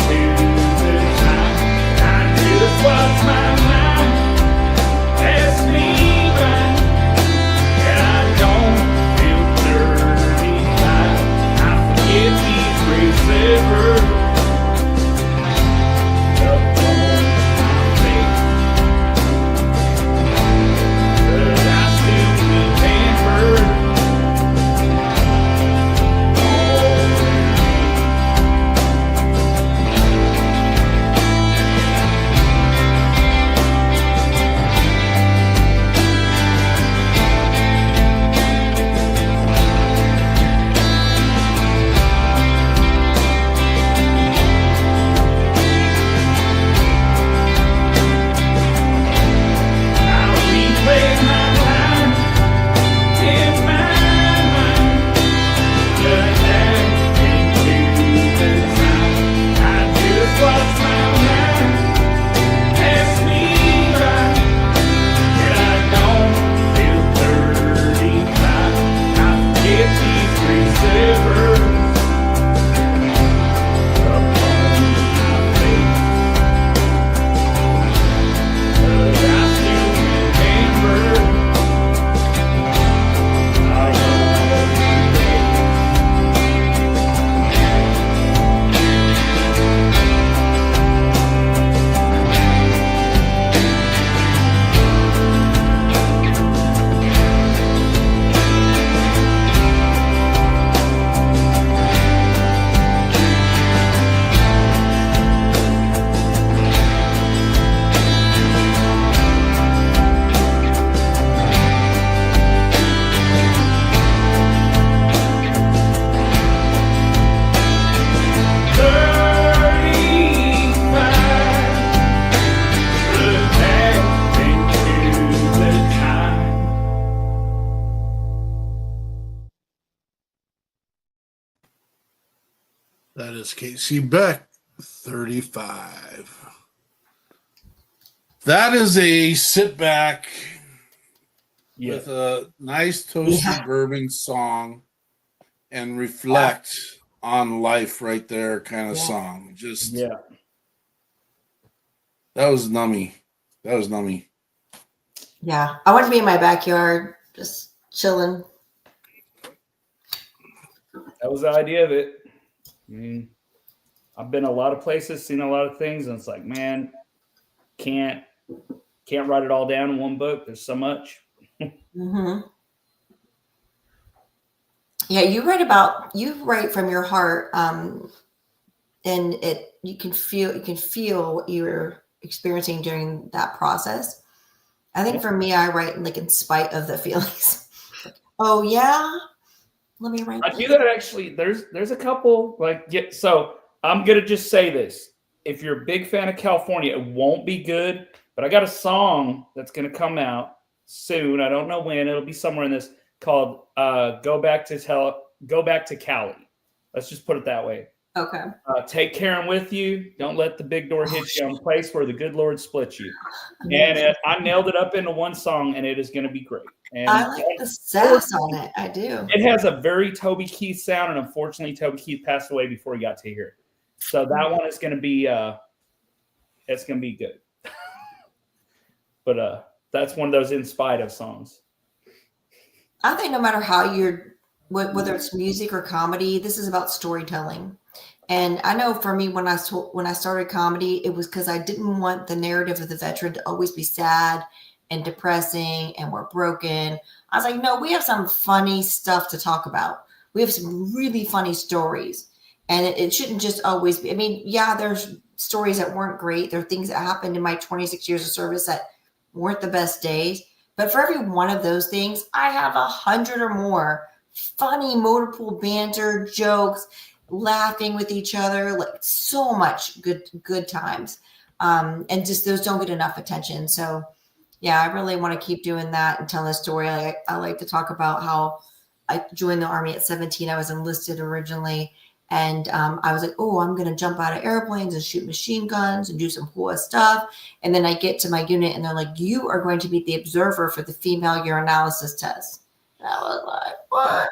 into the time I just lost my mind. Pass me by, and I don't feel 35. I forget these three slivers upon my face, but I still remember all the I'll replay my life in my mind, look back into the time I just lost my mind. Pass me by, and I don't feel 35. I forget these three slivers upon my face, but I still remember my young days. That is Casey Beck, 35. That is a sit back with a nice toasted bourbon song and reflect on life right there kind of song. Just that was nummy. That was nummy. Yeah, I want to be in my backyard, just chilling. That was the idea of it. I mean, I've been a lot of places, seen a lot of things, and it's like, man, can't write it all down in one book. There's so much. Mm-hmm. Yeah, you write from your heart, and you can feel what you're experiencing during that process. I think for me, I write like in spite of the feelings. Oh yeah, let me write. I do that actually. There's a couple so I'm gonna just say this. If you're a big fan of California, it won't be good, but I got a song that's gonna come out soon. I don't know when. It'll be somewhere in this called Go Back to Cali. Let's just put it that way. Okay. Take Karen with you. Don't let the big door hit you on the place where the good Lord splits you. And I nailed it up into one song, and it is going to be great. And I like the sass on it. I do. It has a very Toby Keith sound, and unfortunately, Toby Keith passed away before he got to hear it. So that one is going to be, it's going to be good. But that's one of those in spite of songs. I think no matter how whether it's music or comedy, this is about storytelling. And I know for me, when I started comedy, it was because I didn't want the narrative of the veteran to always be sad and depressing and we're broken. I was like, no, we have some funny stuff to talk about. We have some really funny stories. And it shouldn't just always be, I mean, yeah, there's stories that weren't great. There are things that happened in my 26 years of service that weren't the best days. But for every one of those things, I have 100 or more funny motor pool banter, jokes, laughing with each other, like so much good times. And just those don't get enough attention. So yeah, I really want to keep doing that and tell a story. I like to talk about how I joined the Army at 17. I was enlisted originally. And I was like, oh, I'm going to jump out of airplanes and shoot machine guns and do some cool stuff. And then I get to my unit and they're like, you are going to be the observer for the female urinalysis test. And I was like, what?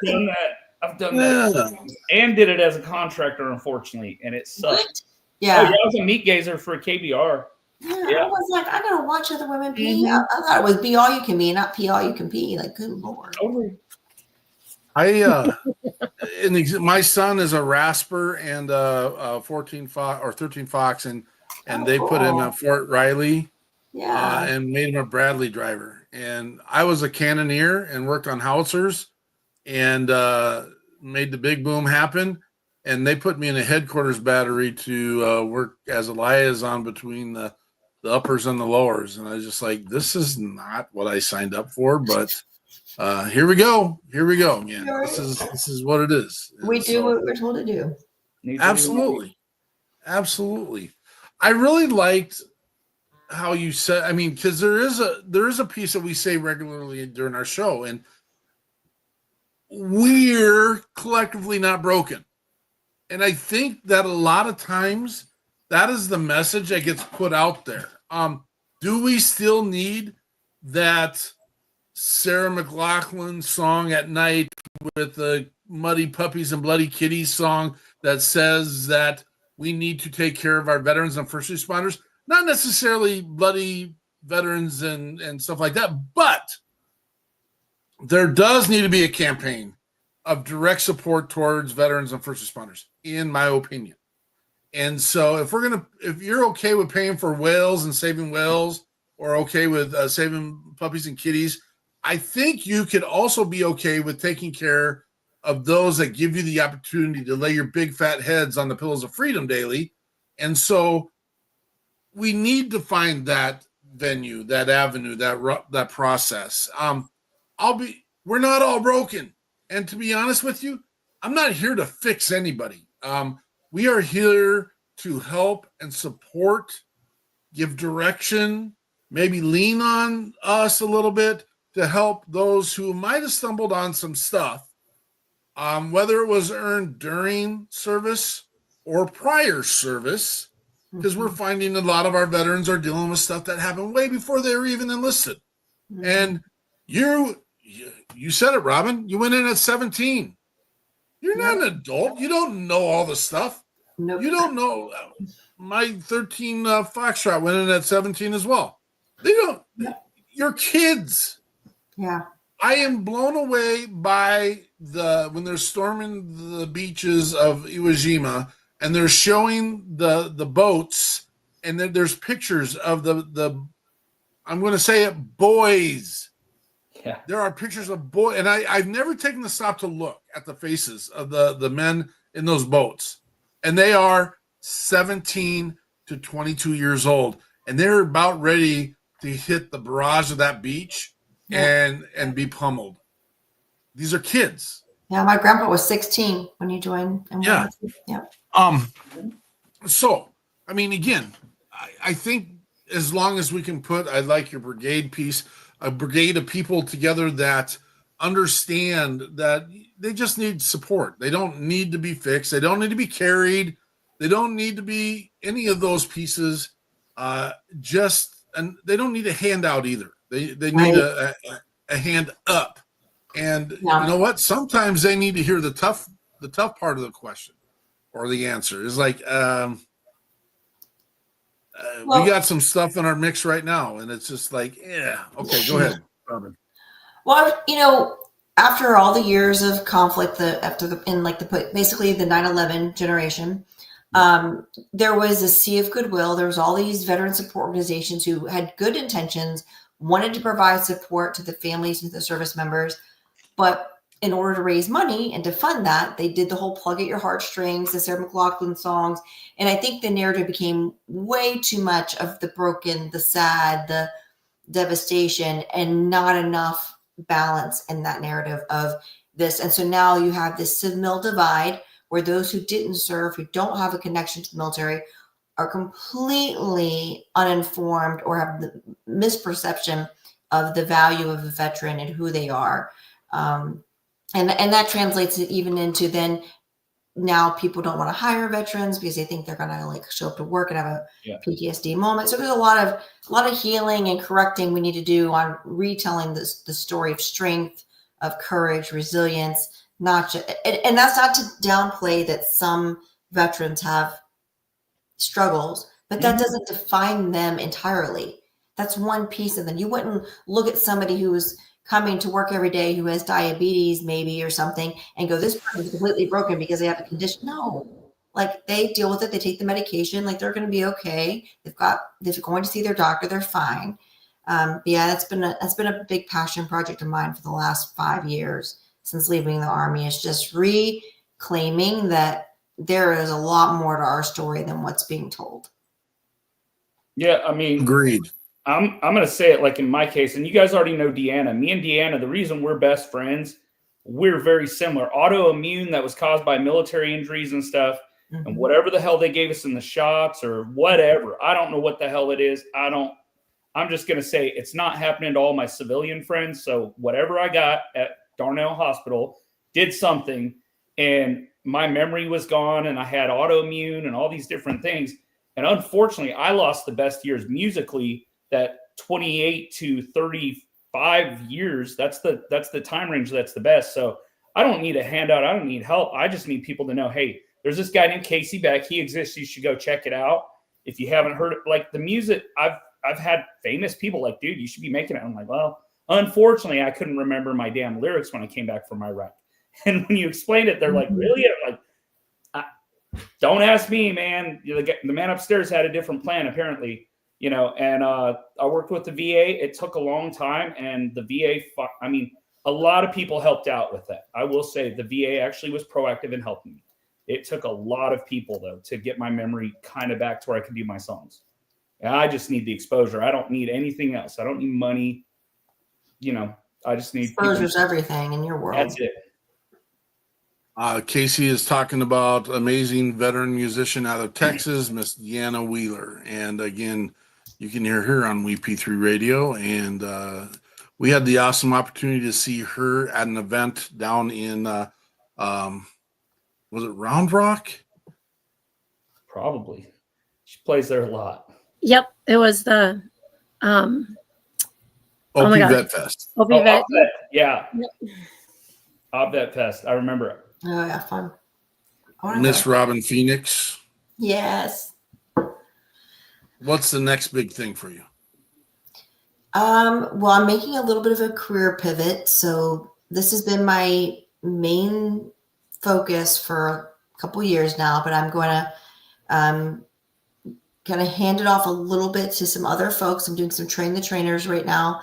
I've done that. And did it as a contractor, unfortunately. And it sucked. What? Yeah. Oh, yeah, I was a meat gazer for a KBR. Yeah. I was like, I got to watch other women pee. I thought it was be all you can be, not pee all you can pee. Like, good Lord. Totally. My son is a Rasper and a 14 Fox or 13 Fox, and they put him at Fort Riley, and made him a Bradley driver. And I was a cannoneer and worked on howitzers, and made the big boom happen. And they put me in a headquarters battery to work as a liaison between the uppers and the lowers. And I was just like, this is not what I signed up for, but. Here we go again. This is what it is. We do what we're told to do. Absolutely. I really liked how you said, I mean, because there is a piece that we say regularly during our show, and we're collectively not broken. And I think that a lot of times that is the message that gets put out there. Do we still need that Sarah McLachlan song at night with the Muddy Puppies and Bloody Kitties song that says that we need to take care of our veterans and first responders? Not necessarily bloody veterans and stuff like that, but there does need to be a campaign of direct support towards veterans and first responders, in my opinion. And so if you're okay with paying for whales and saving whales, or okay with saving puppies and kitties, I think you could also be okay with taking care of those that give you the opportunity to lay your big fat heads on the pillows of freedom daily. And so we need to find that venue, that avenue, that process. We're not all broken. And to be honest with you, I'm not here to fix anybody. We are here to help and support, give direction, maybe lean on us a little bit, to help those who might have stumbled on some stuff, whether it was earned during service or prior service, because we're finding a lot of our veterans are dealing with stuff that happened way before they were even enlisted. And you said it, Robin. You went in at 17. You're not an adult. You don't know all the stuff. Nope. You don't know. My 13 Foxtrot went in at 17 as well. They don't. You're kids. Yeah. I am blown away by when they're storming the beaches of Iwo Jima and they're showing the boats, and then there's pictures of the I'm going to say it, boys. Yeah. There are pictures of boys, and I've never taken the stop to look at the faces of the men in those boats, and they are 17 to 22 years old, and they're about ready to hit the barrage of that beach. And be pummeled. These are kids. Yeah, my grandpa was 16 when he joined. Yeah. Yeah. So, I mean, again, I think as long as we can I like your brigade piece. a brigade of people together that understand that they just need support. They don't need to be fixed. They don't need to be carried. They don't need to be any of those pieces. And they don't need a handout either. They need a hand up. And you know what? Sometimes they need to hear the tough part of the question or the answer. Is like, we got some stuff in our mix right now, and it's just like, yeah, okay, go ahead, Robin. Well, after all the years of conflict, basically the 9/11 generation, there was a sea of goodwill. There was all these veteran support organizations who had good intentions, wanted to provide support to the families and the service members, but in order to raise money and to fund that, they did the whole plug at your heartstrings, the Sarah McLachlan songs. And I think the narrative became way too much of the broken, the sad, the devastation, and not enough balance in that narrative of this. And so now you have this civil divide where those who didn't serve, who don't have a connection to the military, are completely uninformed or have the misperception of the value of a veteran and who they are. And that translates even into then now people don't want to hire veterans because they think they're going to like show up to work and have a PTSD moment. So there's a lot of healing and correcting we need to do on retelling the story of strength, of courage, resilience, and that's not to downplay that some veterans have struggles, but that doesn't define them entirely. That's one piece of them. You wouldn't look at somebody who is coming to work every day who has diabetes maybe or something and go, this person's completely broken because they have a condition. No, like they deal with it. They take the medication, like they're going to be okay. They're going to see their doctor. They're fine. That's been a big passion project of mine for the last 5 years since leaving the Army. It's just reclaiming that there is a lot more to our story than what's being told. Yeah. I mean, agreed. I'm going to say it like in my case, and you guys already know Deanna. Me and Deanna, the reason we're best friends, we're very similar. Autoimmune that was caused by military injuries and stuff, and whatever the hell they gave us in the shots or whatever. I don't know what the hell it is. I'm just going to say it's not happening to all my civilian friends. So whatever I got at Darnell Hospital did something, and my memory was gone, and I had autoimmune and all these different things. And unfortunately, I lost the best years musically. That 28 to 35 years, that's the time range that's the best. So I don't need a handout. I don't need help. I just need people to know, hey, there's this guy named Casey Beck. He exists. You should go check it out. If you haven't heard it, like the music, I've had famous people like, dude, you should be making it. I'm like, well, unfortunately, I couldn't remember my damn lyrics when I came back from Iraq. And when you explained it, they're like, really? I'm like, don't ask me, man. The man upstairs had a different plan, apparently. And I worked with the VA. It took a long time, and the VA, a lot of people helped out with that. I will say the VA actually was proactive in helping me. It took a lot of people, though, to get my memory kind of back to where I could do my songs. And I just need the exposure. I don't need anything else. I don't need money. I just need exposure's everything in your world. That's it. Casey is talking about amazing veteran musician out of Texas, Miss Deanna Wheeler. And again, you can hear her on WP3 Radio. And we had the awesome opportunity to see her at an event down in, was it Round Rock? Probably. She plays there a lot. Yep. It was the OP Vet Fest. OP Vet. Yeah. Yep. OP Vet Fest. I remember it. Oh, yeah, fun. Miss Robin Phoenix. Yes. What's the next big thing for you? Well, I'm making a little bit of a career pivot. So this has been my main focus for a couple years now, but I'm going to kind of hand it off a little bit to some other folks. I'm doing some train the trainers right now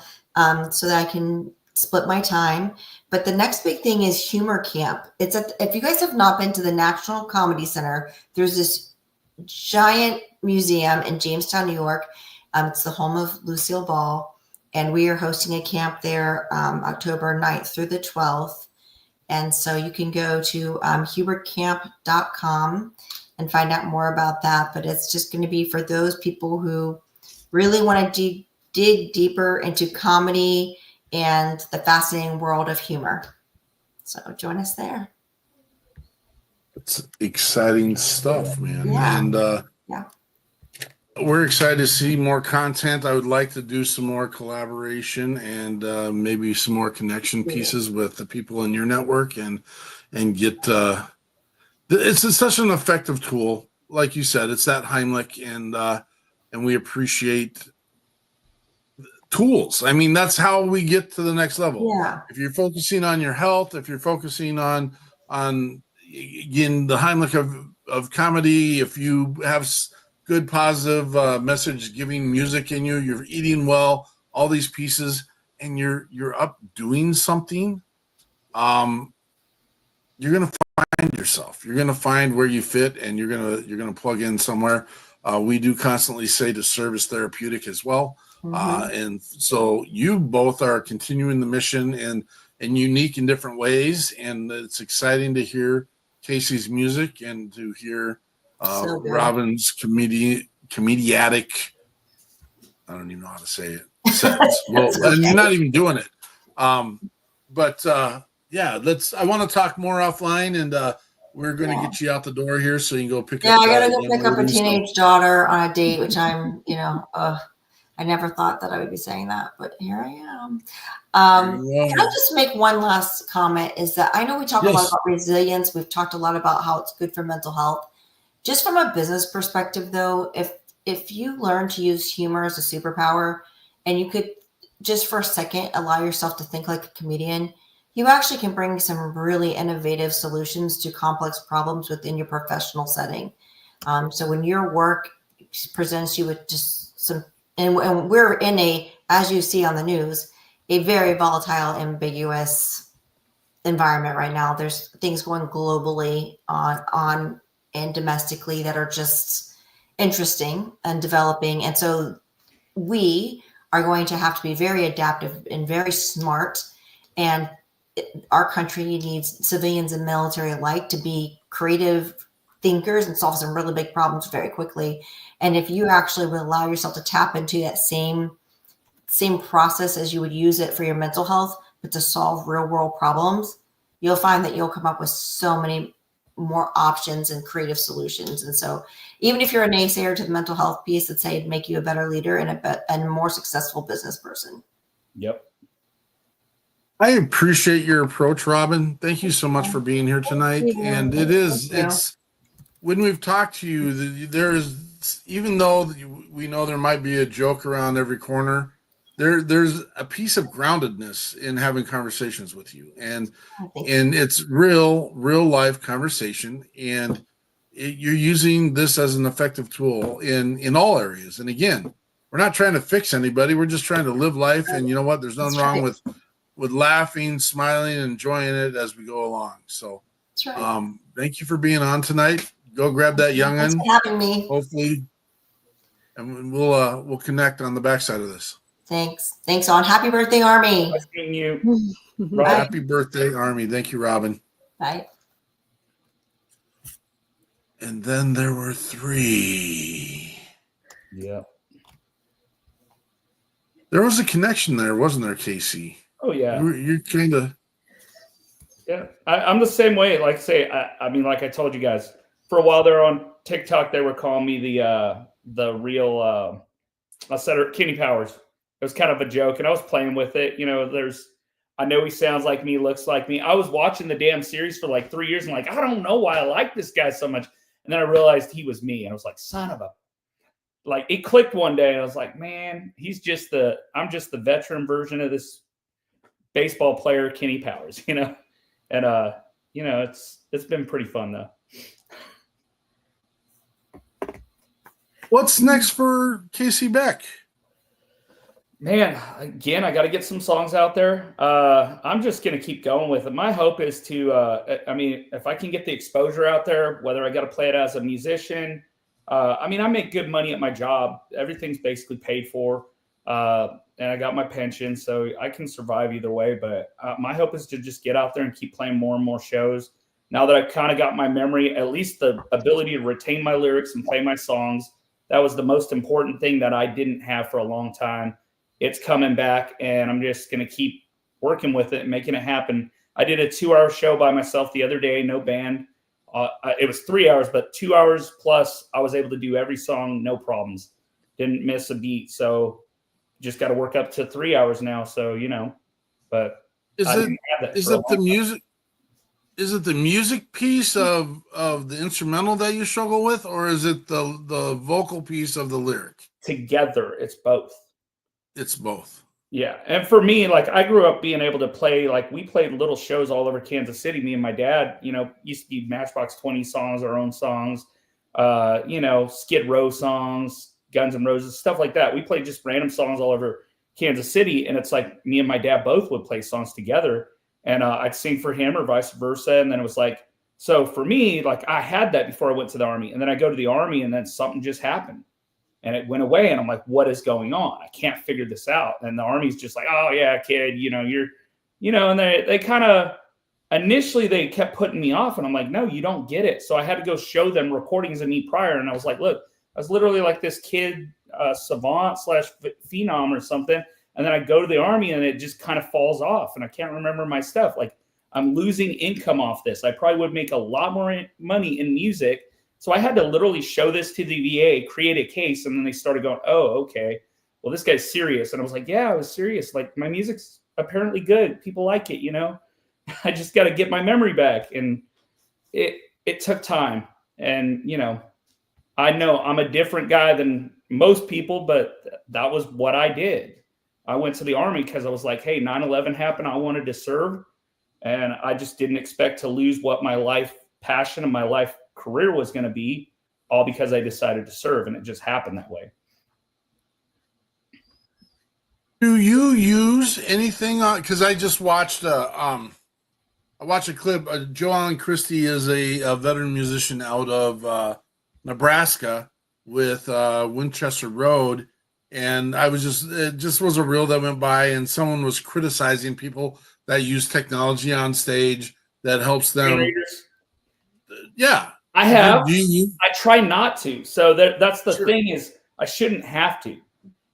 so that I can split my time. But the next big thing is humor camp. If you guys have not been to the National Comedy Center, there's this giant museum in Jamestown, New York. It's the home of Lucille Ball. And we are hosting a camp there October 9th through the 12th. And so you can go to hubertcamp.com and find out more about that. But it's just going to be for those people who really want to dig deeper into comedy and the fascinating world of humor. So join us there. It's exciting stuff, man. Yeah. And Yeah. we're excited to see more content. I would like to do some more collaboration and maybe some more connection pieces with the people in your network and get it's such an effective tool. Like you said, it's that Heimlich, and we appreciate tools. I mean, that's how we get to the next level. Yeah. If you're focusing on your health, if you're focusing on again the Heimlich of comedy, if you have good positive message giving music in you, you're eating well, all these pieces, and you're up doing something, you're gonna find yourself. You're gonna find where you fit, and you're gonna plug in somewhere. We do constantly say to serve is therapeutic as well. And so you both are continuing the mission and unique in different ways. And it's exciting to hear Casey's music and to hear Robin's comediatic, I don't even know how to say it, sets. Well, and you're not even doing it. But yeah, I want to talk more offline, and we're going to get you out the door here so you can go pick up. Yeah, I got to go pick up a teenage daughter on a date, which I'm, I never thought that I would be saying that, but here I am. Can I just make one last comment? Is that I know we talk a lot about resilience. We've talked a lot about how it's good for mental health. Just from a business perspective, though, if you learn to use humor as a superpower, and you could just for a second allow yourself to think like a comedian, you actually can bring some really innovative solutions to complex problems within your professional setting. So when your work presents you with just some, and we're in as you see on the news, a very volatile, ambiguous environment right now. There's things going globally on and domestically that are just interesting and developing. And so we are going to have to be very adaptive and very smart. And our country needs civilians and military alike to be creative thinkers and solve some really big problems very quickly. And if you actually would allow yourself to tap into that same process as you would use it for your mental health, but to solve real world problems, you'll find that you'll come up with so many more options and creative solutions. And so even if you're a naysayer to the mental health piece, let's say it'd make you a better leader and a more successful business person. Yep. I appreciate your approach, Robin. Thank you so much for being here tonight. And it's when we've talked to you, there's, even though we know there might be a joke around every corner, there's a piece of groundedness in having conversations with you, and it's real life conversation, and you're using this as an effective tool in all areas. And again, we're not trying to fix anybody. We're just trying to live life. And you know what? There's nothing wrong with laughing, smiling, and enjoying it as we go along. So thank you for being on tonight. Go grab that young'un. Thanks for having me. Hopefully, and we'll connect on the backside of this. Thanks on. Happy birthday, Army. Nice meeting you. Happy birthday, Army. Thank you, Robin. Bye. And then there were 3. Yeah. There was a connection there, wasn't there, Casey? Oh, yeah. You're kind of. Yeah. I'm the same way. Like I say, I mean, like I told you guys, for a while there on TikTok, they were calling me the real setter, Kenny Powers. It was kind of a joke, and I was playing with it. I know he sounds like me, looks like me. I was watching the damn series for like 3 years, and like, I don't know why I like this guy so much. And then I realized he was me, and I was like, son of a, like, it clicked one day, and I was like, man, I'm just the veteran version of this baseball player, Kenny Powers, and it's been pretty fun though. What's next for Casey Beck? Man, again, I got to get some songs out there. I'm just going to keep going with it. My hope is to, if I can get the exposure out there, whether I got to play it as a musician. I make good money at my job. Everything's basically paid for. And I got my pension, so I can survive either way. But my hope is to just get out there and keep playing more and more shows. Now that I've kind of got my memory, at least the ability to retain my lyrics and play my songs, that was the most important thing that I didn't have for a long time. it's coming back, and I'm just going to keep working with it and making it happen. I did a 2-hour show by myself the other day, no band. It was 3 hours, but 2 hours plus I was able to do every song, no problems. Didn't miss a beat. So just got to work up to 3 hours now. So, you know, but is it the music? Is it the music piece of the instrumental that you struggle with, or is it the vocal piece of the lyric? Together, it's both. It's both. Yeah. And for me, like I grew up being able to play, like we played little shows all over Kansas City. Me and my dad, you know, used to be Matchbox 20 songs, our own songs, you know, Skid Row songs, Guns N' Roses, stuff like that. We played just random songs all over Kansas City. And it's like me and my dad both would play songs together, and I'd sing for him or vice versa. And then it was like, so for me, like I had that before I went to the Army, and then I go to the Army and then something just happened. And it went away, and I'm like, what is going on? I can't figure this out. And the Army's just like, oh yeah, kid, you know, and they kind of, initially they kept putting me off, and I'm like, no, you don't get it. So I had to go show them recordings of me prior. And I was like, look, I was literally like this kid, savant / phenom or something. And then I go to the Army, and it just kind of falls off, and I can't remember my stuff. Like I'm losing income off this. I probably would make a lot more money in music. So I had to literally show this to the VA, create a case, and then they started going, oh, okay, well, this guy's serious. And I was like, yeah, I was serious. Like, my music's apparently good. People like it, you know? I just got to get my memory back. And it took time. And, you know I'm a different guy than most people, but that was what I did. I went to the Army because I was like, hey, 9/11 happened. I wanted to serve. And I just didn't expect to lose what my life passion and my life career was going to be, all because I decided to serve, and it just happened that way. Do you use anything on? Because I just watched I watched a clip. Joe Allen Christie is a veteran musician out of Nebraska with Winchester Road, and it just was a reel that went by, and someone was criticizing people that use technology on stage that helps them. Yeah. I have. I try not to. So that's the thing, is I shouldn't have to.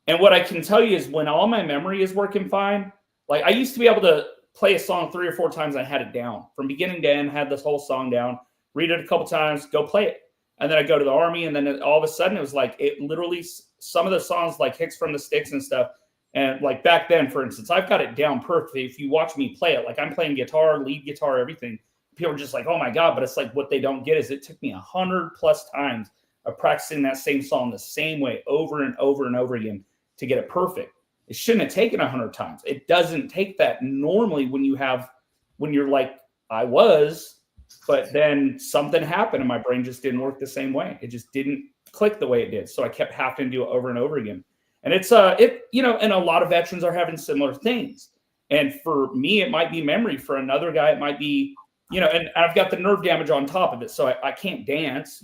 And what I can tell you is when all my memory is working fine, like I used to be able to play a song 3 or 4 times. I had it down from beginning to end, had this whole song down, read it a couple times, go play it. And then I go to the Army, and then all of a sudden it was like, it literally, some of the songs like Hicks from the Sticks and stuff. And like back then, for instance, I've got it down perfectly. If you watch me play it, like I'm playing guitar, lead guitar, everything. People are just like, oh my God. But it's like, what they don't get is it took me 100+ times of practicing that same song the same way over and over and over again to get it perfect. It shouldn't have taken 100 times. It doesn't take that normally when you're like I was, but then something happened and my brain just didn't work the same way. It just didn't click the way it did. So I kept having to do it over and over again. And it's and a lot of veterans are having similar things. And for me, it might be memory. For another guy, it might be, and I've got the nerve damage on top of it. So I can't dance,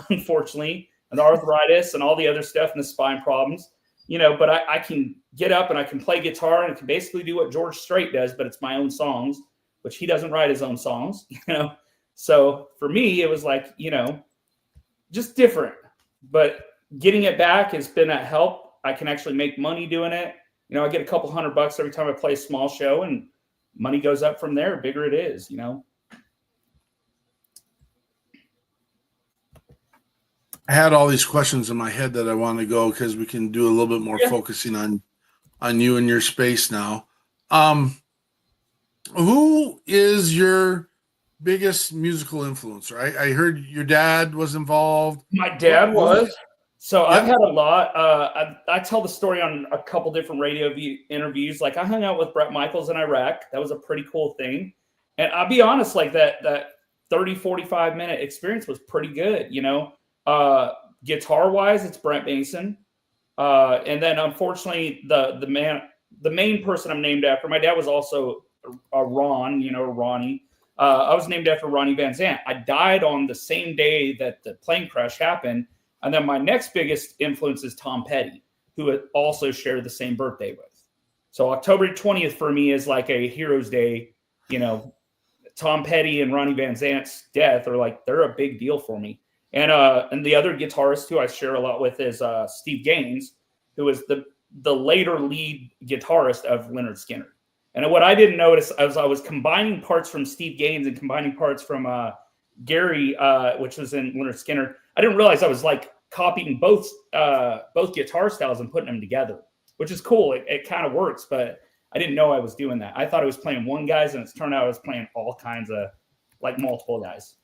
unfortunately, and the arthritis and all the other stuff and the spine problems, but I can get up and I can play guitar and I can basically do what George Strait does, but it's my own songs, which he doesn't write his own songs, So for me, it was like, just different, but getting it back has been a help. I can actually make money doing it. I get a couple $100 every time I play a small show, and money goes up from there. Bigger it is, I had all these questions in my head that I want to go because we can do a little bit more focusing on you and your space now. Who is your biggest musical influencer? I heard your dad was involved. My dad was. So I've had a lot. I tell the story on a couple different radio interviews. Like I hung out with Bret Michaels in Iraq. That was a pretty cool thing. And I'll be honest, like that 30, 45 minute experience was pretty good. Guitar wise, it's Brent Mason. And then unfortunately the main person I'm named after, my dad was also a Ronnie. I was named after Ronnie Van Zant. I died on the same day that the plane crash happened. And then my next biggest influence is Tom Petty, who I also share the same birthday with. So October 20th for me is like a hero's day. Tom Petty and Ronnie Van Zant's death are like, they're a big deal for me. And the other guitarist who I share a lot with is Steve Gaines, who is the later lead guitarist of Lynyrd Skynyrd. And what I didn't notice as I was combining parts from Steve Gaines and combining parts from Gary, which was in Lynyrd Skynyrd, I didn't realize I was like copying both guitar styles and putting them together, which is cool. It kind of works, but I didn't know I was doing that. I thought I was playing one guy's, and it's turned out I was playing all kinds of, like, multiple guys.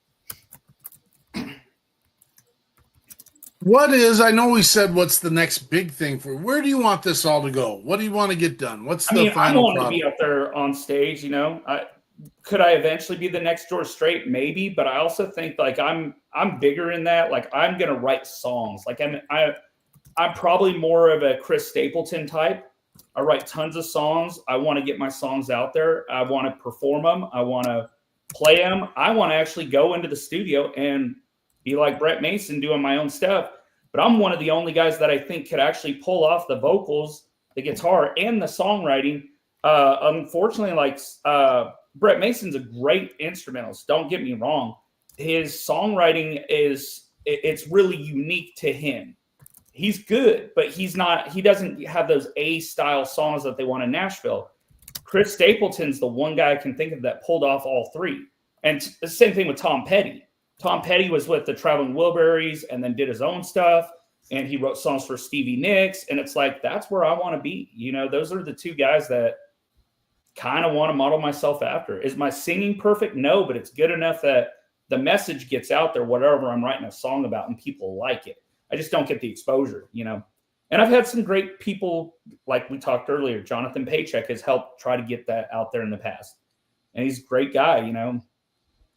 I know we said what's the next big thing for, where do you want this all to go? What do you want to get done? What's the final I want product? to be up there on stage, you know. Could I eventually be the next George Strait? Maybe, but I also think like I'm bigger in that. Like I'm gonna write songs. Like I'm probably more of a Chris Stapleton type. I write tons of songs. I want to get my songs out there. I want to perform them. I want to play them. I want to actually go into the studio and be like Brett Mason doing my own stuff. But I'm one of the only guys that I think could actually pull off the vocals, the guitar, and the songwriting. Unfortunately, like Brett Mason's a great instrumentalist. Don't get me wrong. His songwriting it's really unique to him. He's good, but he doesn't have those A-style songs that they want in Nashville. Chris Stapleton's the one guy I can think of that pulled off all three. And the same thing with Tom Petty. Tom Petty was with the Traveling Wilburys and then did his own stuff. And he wrote songs for Stevie Nicks. And it's like, that's where I want to be. You know, those are the two guys that kind of want to model myself after. Is my singing perfect? No, but it's good enough that the message gets out there, whatever I'm writing a song about, and people like it. I just don't get the exposure, you know. And I've had some great people, like we talked earlier. Jonathan Paycheck has helped try to get that out there in the past. And he's a great guy, you know.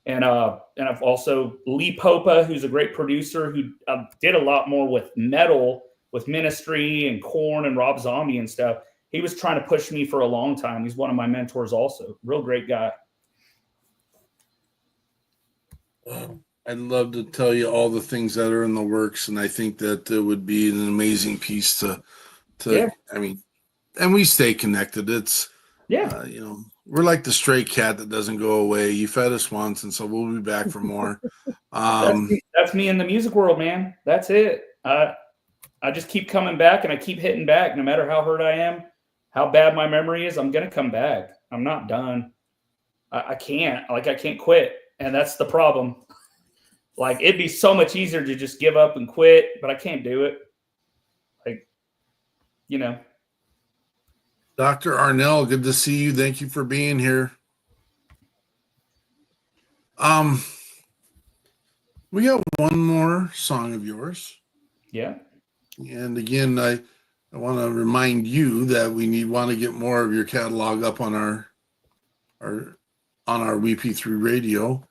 And I've also Lee Popa, who's a great producer who did a lot more with metal, with Ministry and Korn and Rob Zombie and stuff. He was trying to push me for a long time. He's one of my mentors also. Real great guy. I'd love to tell you all the things that are in the works, and I think that it would be an amazing piece to yeah. I mean, and we stay connected. It's, you know, we're like the stray cat that doesn't go away. You fed us once, and so we'll be back for more. That's me in the music world, man. That's it. I just keep coming back, and I keep hitting back no matter how hurt I am, how bad my memory is. I'm going to come back. I'm not done. I can't quit. And that's the problem. Like, it'd be so much easier to just give up and quit, but I can't do it. Like, you know. Dr. Arnell, good to see you. Thank you for being here. We got one more song of yours. Yeah. And again, I want to remind you that we want to get more of your catalog up on our WP3 radio.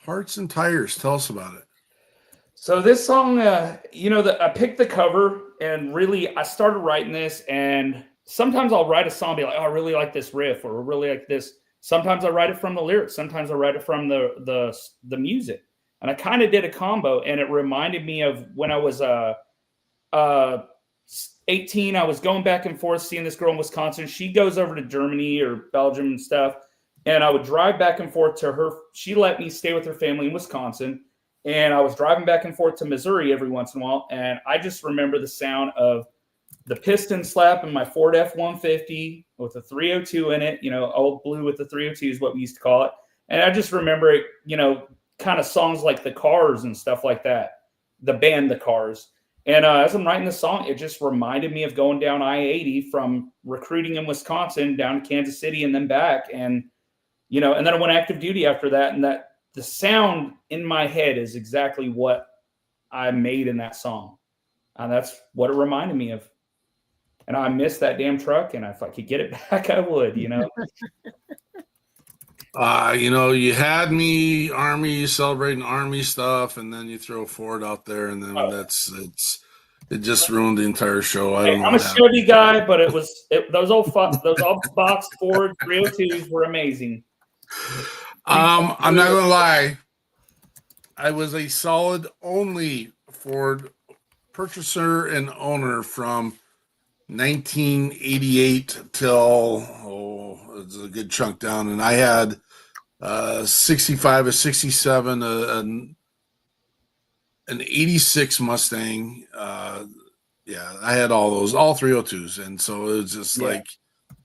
Hearts and Tires. Tell us about it. So this song, you know, I picked the cover, and really I started writing this, and sometimes I'll write a song and be like, oh, I really like this riff, or I really like this. Sometimes I write it from the lyrics. Sometimes I write it from the music. And I kind of did a combo, and it reminded me of when I was 18. I was going back and forth seeing this girl in Wisconsin. She goes over to Germany or Belgium and stuff. And I would drive back and forth to her. She let me stay with her family in Wisconsin. And I was driving back and forth to Missouri every once in a while. And I just remember the sound of the piston slap in my Ford F-150 with a 302 in it. You know, old blue with the 302 is what we used to call it. And I just remember it, you know, kind of songs like The Cars and stuff like that. The band The Cars. And as I'm writing the song, it just reminded me of going down I-80 from recruiting in Wisconsin down to Kansas City and then back. And, you know, and then I went active duty after that. And that the sound in my head is exactly what I made in that song. And that's what it reminded me of. And I missed that damn truck. And if I could get it back, I would, you know. You know, you had me Army celebrating Army stuff, and then you throw Ford out there, and then it just ruined the entire show. I'm a Chevy guy, but those old box Ford 302s were amazing. I'm not gonna lie, I was a solid only Ford purchaser and owner from 1988 till it's a good chunk down, and I had 65, a 67, an 86 Mustang. Yeah, I had all those, all 302s. And so it was just like,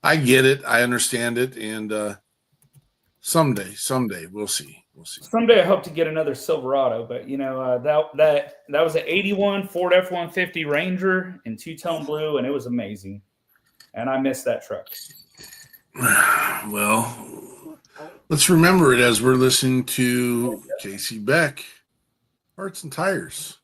I get it. I understand it. And someday we'll see. Someday I hope to get another Silverado, but that was an 81 Ford F-150 Ranger in two-tone blue, and it was amazing. And I miss that truck. Well, let's remember it as we're listening to Casey Beck, Hearts and Tires.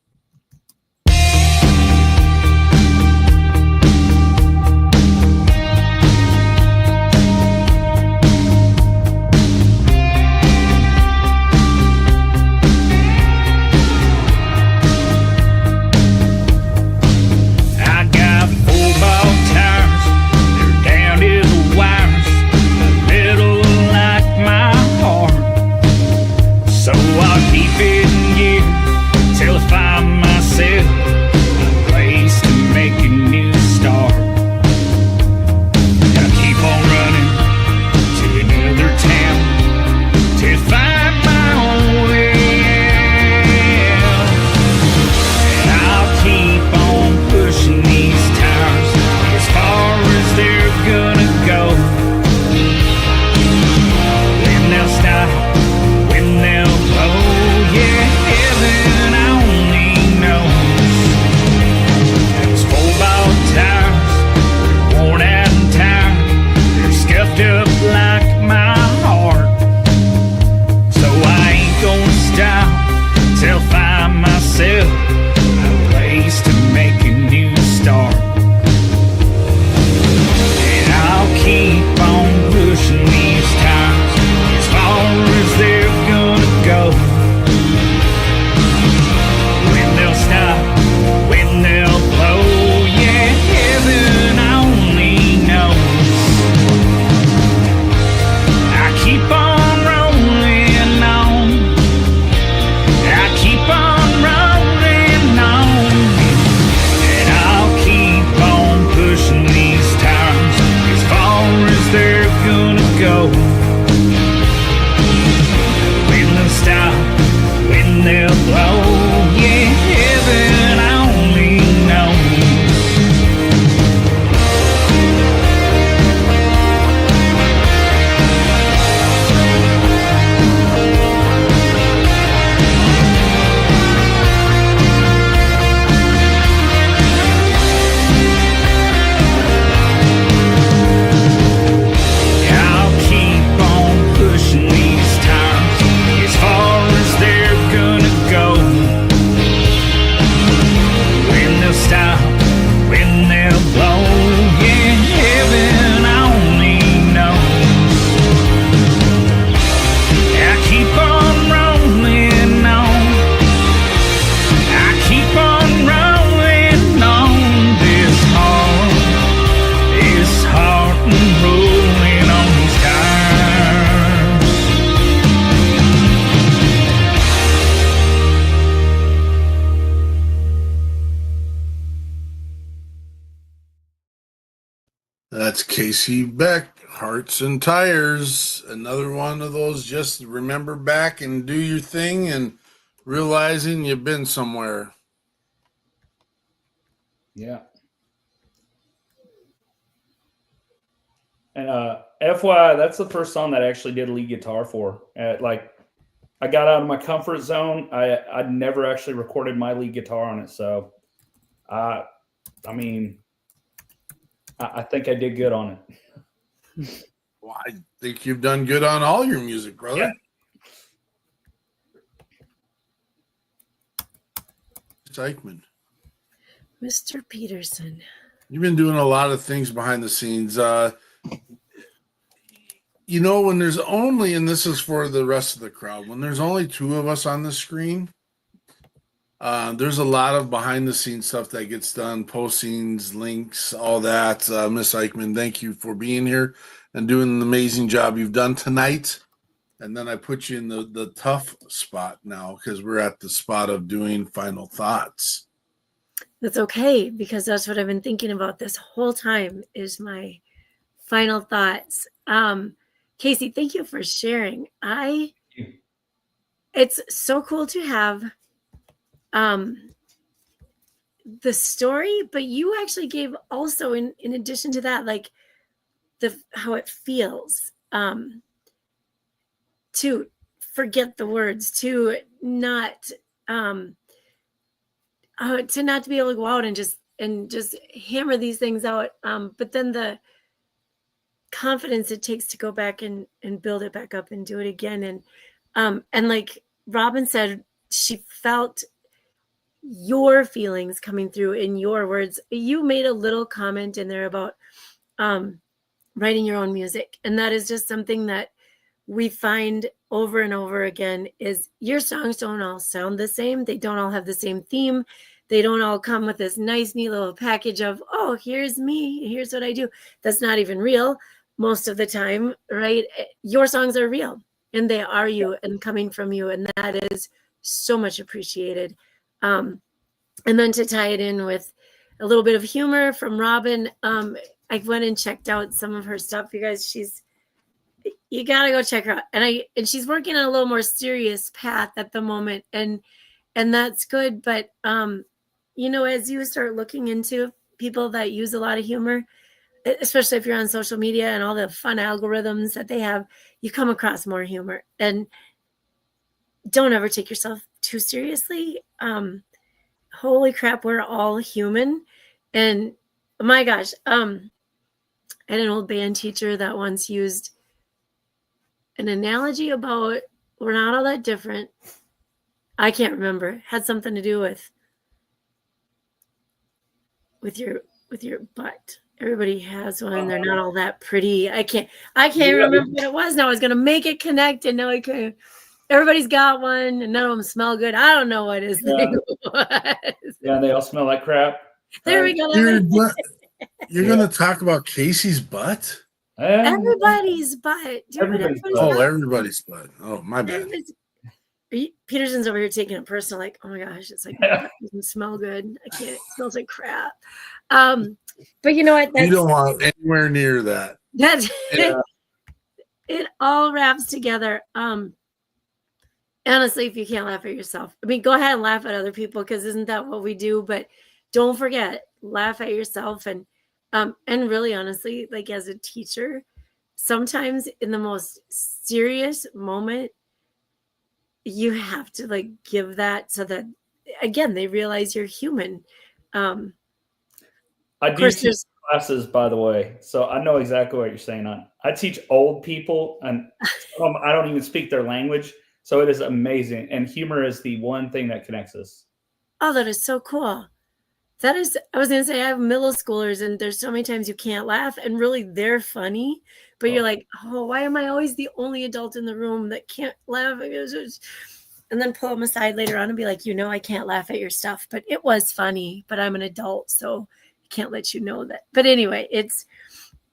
That's Casey Beck, Hearts and Tires. Another one of those, just remember back and do your thing and realizing you've been somewhere. Yeah. And FYI, that's the first song that I actually did lead guitar for. I got out of my comfort zone. I'd never actually recorded my lead guitar on it. So, I think I did good on it. Well, I think you've done good on all your music, brother. Yeah. Eichmann. Mr. Peterson. You've been doing a lot of things behind the scenes. When there's only, and this is for the rest of the crowd, when there's only two of us on the screen, there's a lot of behind the scenes stuff that gets done, postings, links, all that. Miss Eichmann, thank you for being here and doing an amazing job you've done tonight. And then I put you in the tough spot now because we're at the spot of doing final thoughts. That's okay, because that's what I've been thinking about this whole time is my final thoughts. Casey, thank you for sharing. It's so cool to have the story, but you actually gave also in addition to that, like how it feels, to forget the words, to not to not to be able to go out and just hammer these things out, but then the confidence it takes to go back and build it back up and do it again. And like Robin said, she felt your feelings coming through in your words. You made a little comment in there about writing your own music, and that is just something that we find over and over again is your songs don't all sound the same. They don't all have the same theme. They don't all come with this nice, neat little package of, oh, here's me, here's what I do. That's not even real most of the time, right? Your songs are real, and they are you and coming from you, and that is so much appreciated. And then to tie it in with a little bit of humor from Robin, I went and checked out some of her stuff. You guys, you gotta go check her out. And she's working on a little more serious path at the moment, and that's good. But as you start looking into people that use a lot of humor, especially if you're on social media and all the fun algorithms that they have, you come across more humor. And don't ever take yourself too seriously. Holy crap, we're all human. And my gosh, I had an old band teacher that once used an analogy about we're not all that different. I can't remember. It had something to do with your butt. Everybody has one. They're not all that pretty. I can't remember what it was. Now I was gonna make it connect, and now I can't. Everybody's got one, and none of them smell good. I don't know what his thing was. Yeah, they all smell like crap. There we go. You're going to talk about Casey's butt? Everybody's butt. Everybody's butt. Oh, my bad. Peterson's over here taking it personal, like, oh my gosh, it's like it doesn't smell good. I can't. It smells like crap. But you know what? You don't want anywhere near that. That's it. All wraps together. Honestly, if you can't laugh at yourself, I mean, go ahead and laugh at other people, because isn't that what we do? But don't forget, laugh at yourself. And really, honestly, like as a teacher, sometimes in the most serious moment, you have to like give that so that, again, they realize you're human. I do teach classes, by the way, so I know exactly what you're saying. I teach old people, and I don't even speak their language. So it is amazing. And humor is the one thing that connects us. Oh, that is so cool. That is, I was going to say, I have middle schoolers, and there's so many times you can't laugh, and really they're funny, but you're like, oh, why am I always the only adult in the room that can't laugh? And then pull them aside later on and be like, I can't laugh at your stuff, but it was funny, but I'm an adult, so I can't let you know that. But anyway, it's,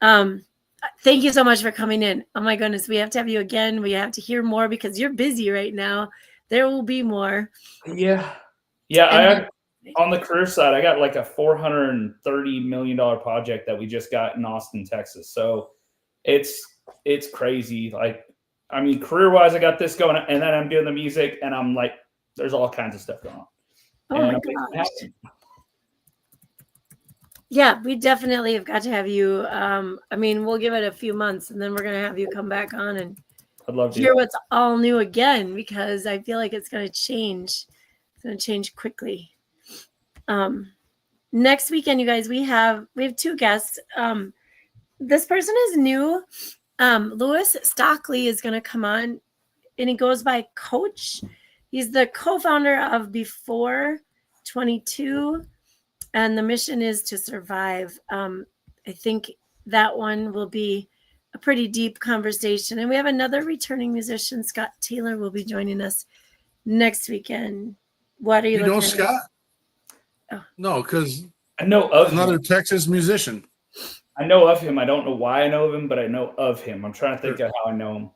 thank you so much for coming in. Oh my goodness, we have to have you again. We have to hear more because you're busy right now. There will be more. Yeah. Yeah. On the career side, I got like a $430 million project that we just got in Austin, Texas. So it's crazy. Like, I mean, career wise, I got this going, and then I'm doing the music, and I'm like, there's all kinds of stuff going on. Oh my gosh. Yeah, we definitely have got to have you. I mean, we'll give it a few months, and then we're going to have you come back on and I'd love to hear what's all new again, because I feel like it's going to change. It's going to change quickly. Next weekend, you guys, we have two guests. This person is new. Louis Stockley is going to come on, and he goes by Coach. He's the co-founder of Before 22, and the mission is to survive. I think that one will be a pretty deep conversation. And we have another returning musician, Scott Taylor, will be joining us next weekend. What are you looking at? Scott? Oh. No, because I know of another Texas musician. I know of him. I don't know why I know of him, but I know of him. I'm trying to think of how I know him.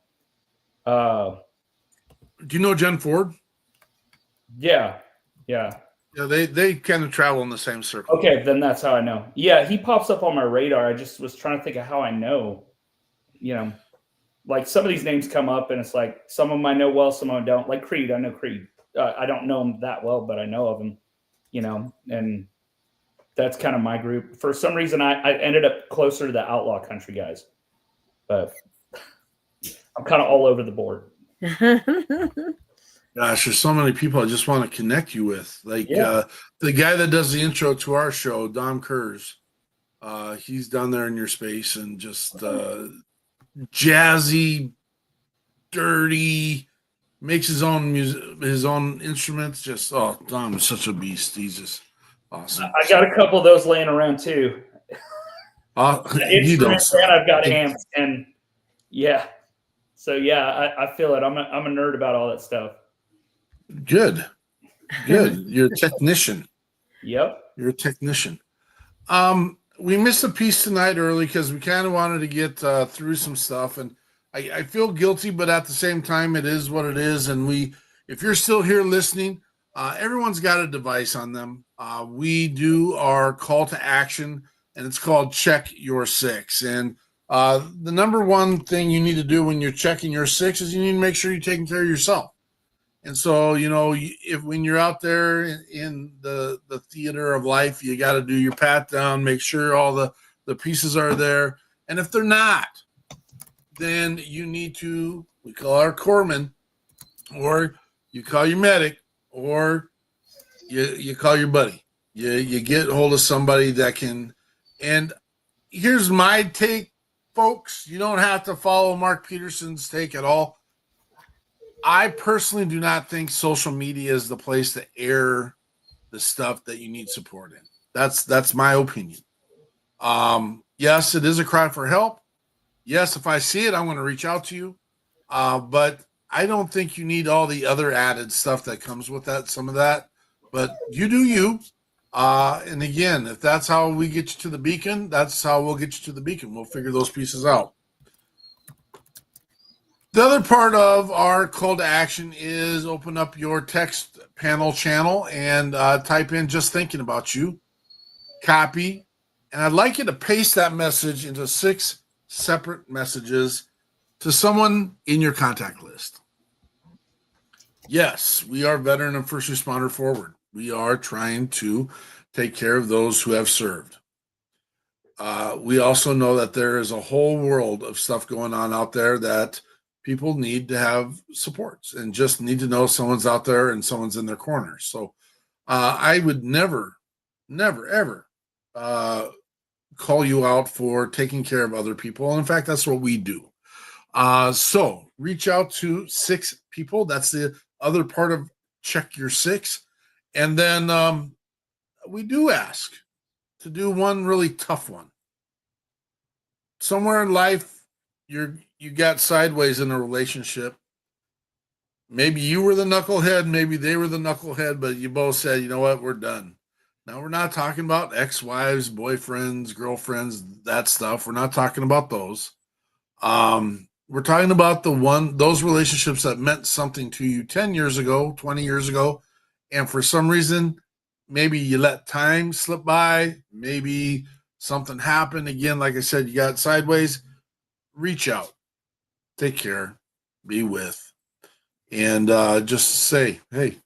Do you know Jen Ford? Yeah. Yeah, they kind of travel in the same circle. Okay, then that's how I know. Yeah, he pops up on my radar. I just was trying to think of how I know. Like some of these names come up, and it's like some of them I know well, some of them don't. Like Creed, I know Creed. I don't know them that well, but I know of them, and that's kind of my group. For some reason, I ended up closer to the outlaw country guys, but I'm kind of all over the board. Gosh, there's so many people I just want to connect you with. Like the guy that does the intro to our show, Dom Kurz. He's down there in your space and just jazzy, dirty, makes his own music, his own instruments. Just Dom is such a beast. He's just awesome. I got a couple of those laying around too. You don't. And I've got amps and So I feel it. I'm a nerd about all that stuff. Good. You're a technician. Yep. You're a technician. We missed a piece tonight early because we kind of wanted to get through some stuff, and I feel guilty, but at the same time, it is what it is. And if you're still here listening, everyone's got a device on them. We do our call to action, and it's called Check Your Six. And the number one thing you need to do when you're checking your six is you need to make sure you're taking care of yourself. And so, when you're out there in the theater of life, you got to do your pat down, make sure all the pieces are there. And if they're not, then you need to, we call our corpsman, or you call your medic, or you call your buddy. You get hold of somebody that can. And here's my take, folks. You don't have to follow Mark Peterson's take at all. I personally do not think social media is the place to air the stuff that you need support in. That's my opinion. Yes, it is a cry for help. Yes, if I see it, I'm going to reach out to you. But I don't think you need all the other added stuff that comes with that, some of that. But you do you. And again, if that's how we get you to the beacon, that's how we'll get you to the beacon. We'll figure those pieces out. The other part of our call to action is open up your text panel channel and type in "just thinking about you," copy, and I'd like you to paste that message into 6 separate messages to someone in your contact list. Yes, we are veteran and first responder forward. We are trying to take care of those who have served. We also know that there is a whole world of stuff going on out there that people need to have supports and just need to know someone's out there and someone's in their corner. So I would never, ever call you out for taking care of other people. And in fact, that's what we do. So reach out to 6 people. That's the other part of Check Your Six. And then we do ask to do one really tough one. Somewhere in life, you got sideways in a relationship. Maybe you were the knucklehead, maybe they were the knucklehead, but you both said, you know what, we're done. Now, we're not talking about ex-wives, boyfriends, girlfriends, that stuff. We're not talking about those. We're talking about those relationships that meant something to you 10 years ago, 20 years ago, and for some reason, maybe you let time slip by, maybe something happened. Again, like I said, you got sideways. Reach out. Take care, be with, and just say, hey,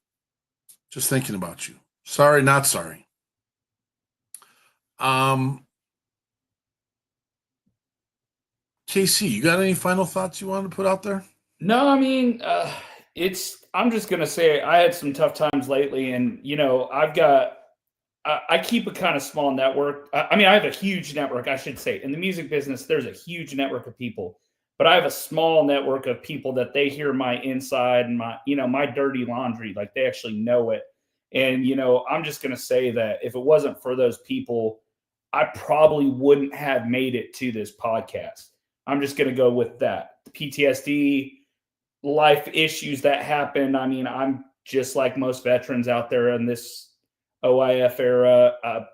just thinking about you. Sorry, not sorry. KC, you got any final thoughts you want to put out there? No, I mean, I'm just going to say I had some tough times lately, and, I keep a kind of small network. I mean, I have a huge network, I should say. In the music business, there's a huge network of people. But I have a small network of people that they hear my inside and my dirty laundry, like they actually know it. And, I'm just going to say that if it wasn't for those people, I probably wouldn't have made it to this podcast. I'm just going to go with that. The PTSD, life issues that happened. I mean, I'm just like most veterans out there in this OIF era,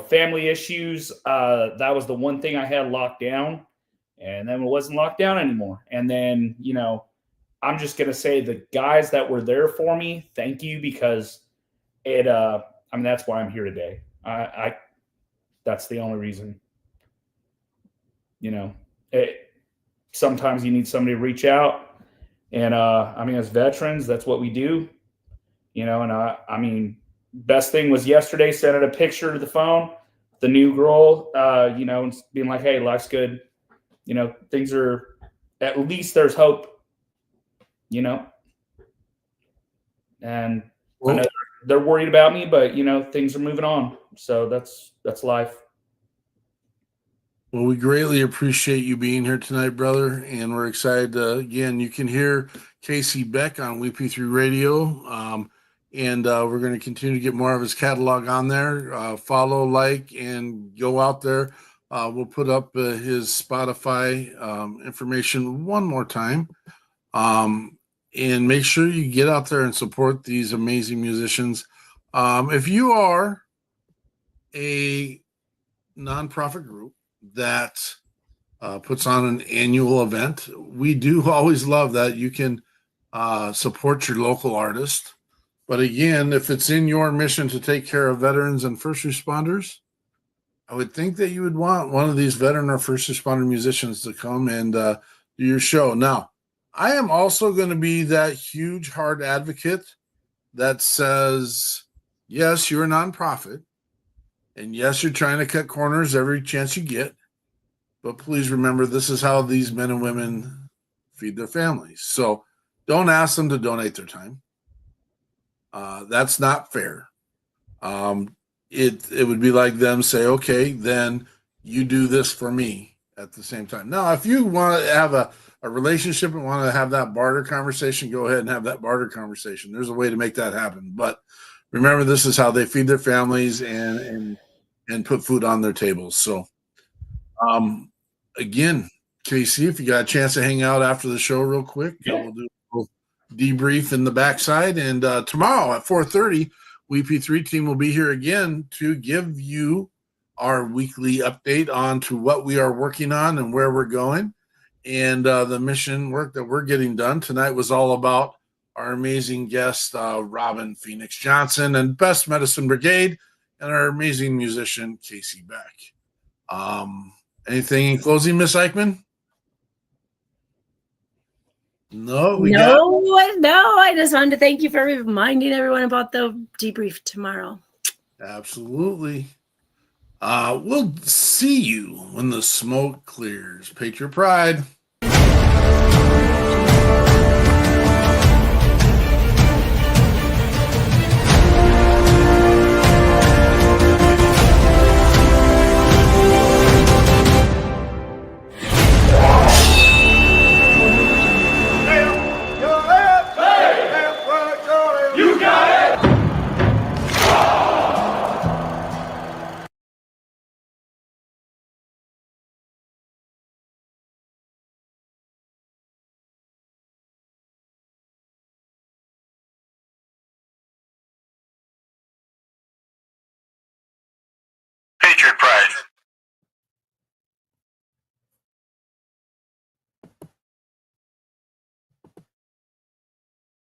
family issues. That was the one thing I had locked down. And then it wasn't locked down anymore. And then, I'm just going to say the guys that were there for me, thank you, because that's why I'm here today. That's the only reason, sometimes you need somebody to reach out. And I mean, as veterans, that's what we do, you know. And I mean, best thing was yesterday, sending a picture to the phone, the new girl, you know, and being like, hey, life's good. You know, things are, at least there's hope, you know. And I know they're worried about me, but, you know, things are moving on. So that's life. Well, we greatly appreciate you being here tonight, brother, and we're excited. Again, you can hear Casey Beck on WP3 Radio, and we're going to continue to get more of his catalog on there. Follow, like, and go out there. We'll put up his Spotify information one more time, and make sure you get out there and support these amazing musicians. If you are a nonprofit group that puts on an annual event, we do always love that you can support your local artist. But again, if it's in your mission to take care of veterans and first responders, I would think that you would want one of these veteran or first responder musicians to come and do your show. Now, I am also going to be that huge hard advocate that says, yes, you're a nonprofit. And yes, you're trying to cut corners every chance you get. But please remember, this is how these men and women feed their families. So don't ask them to donate their time. That's not fair. It would be like them say, okay, then you do this for me at the same time. Now, if you want to have a relationship and want to have that barter conversation, go ahead and have that barter conversation. There's a way to make that happen. But remember, this is how they feed their families and put food on their tables. So, again, Casey, if you got a chance to hang out after the show real quick, we'll do a little debrief in the backside. And tomorrow at 4:30, WP3 team will be here again to give you our weekly update on to what we are working on and where we're going and the mission work that we're getting done. Tonight was all about our amazing guest, Robin Phoenix Johnson, and Best Medicine Brigade, and our amazing musician, Casey Beck. Anything in closing, Miss Eichmann? No, I just wanted to thank you for reminding everyone about the debrief tomorrow. Absolutely. We'll see you when the smoke clears. Patriot Pride. Patriot Pride.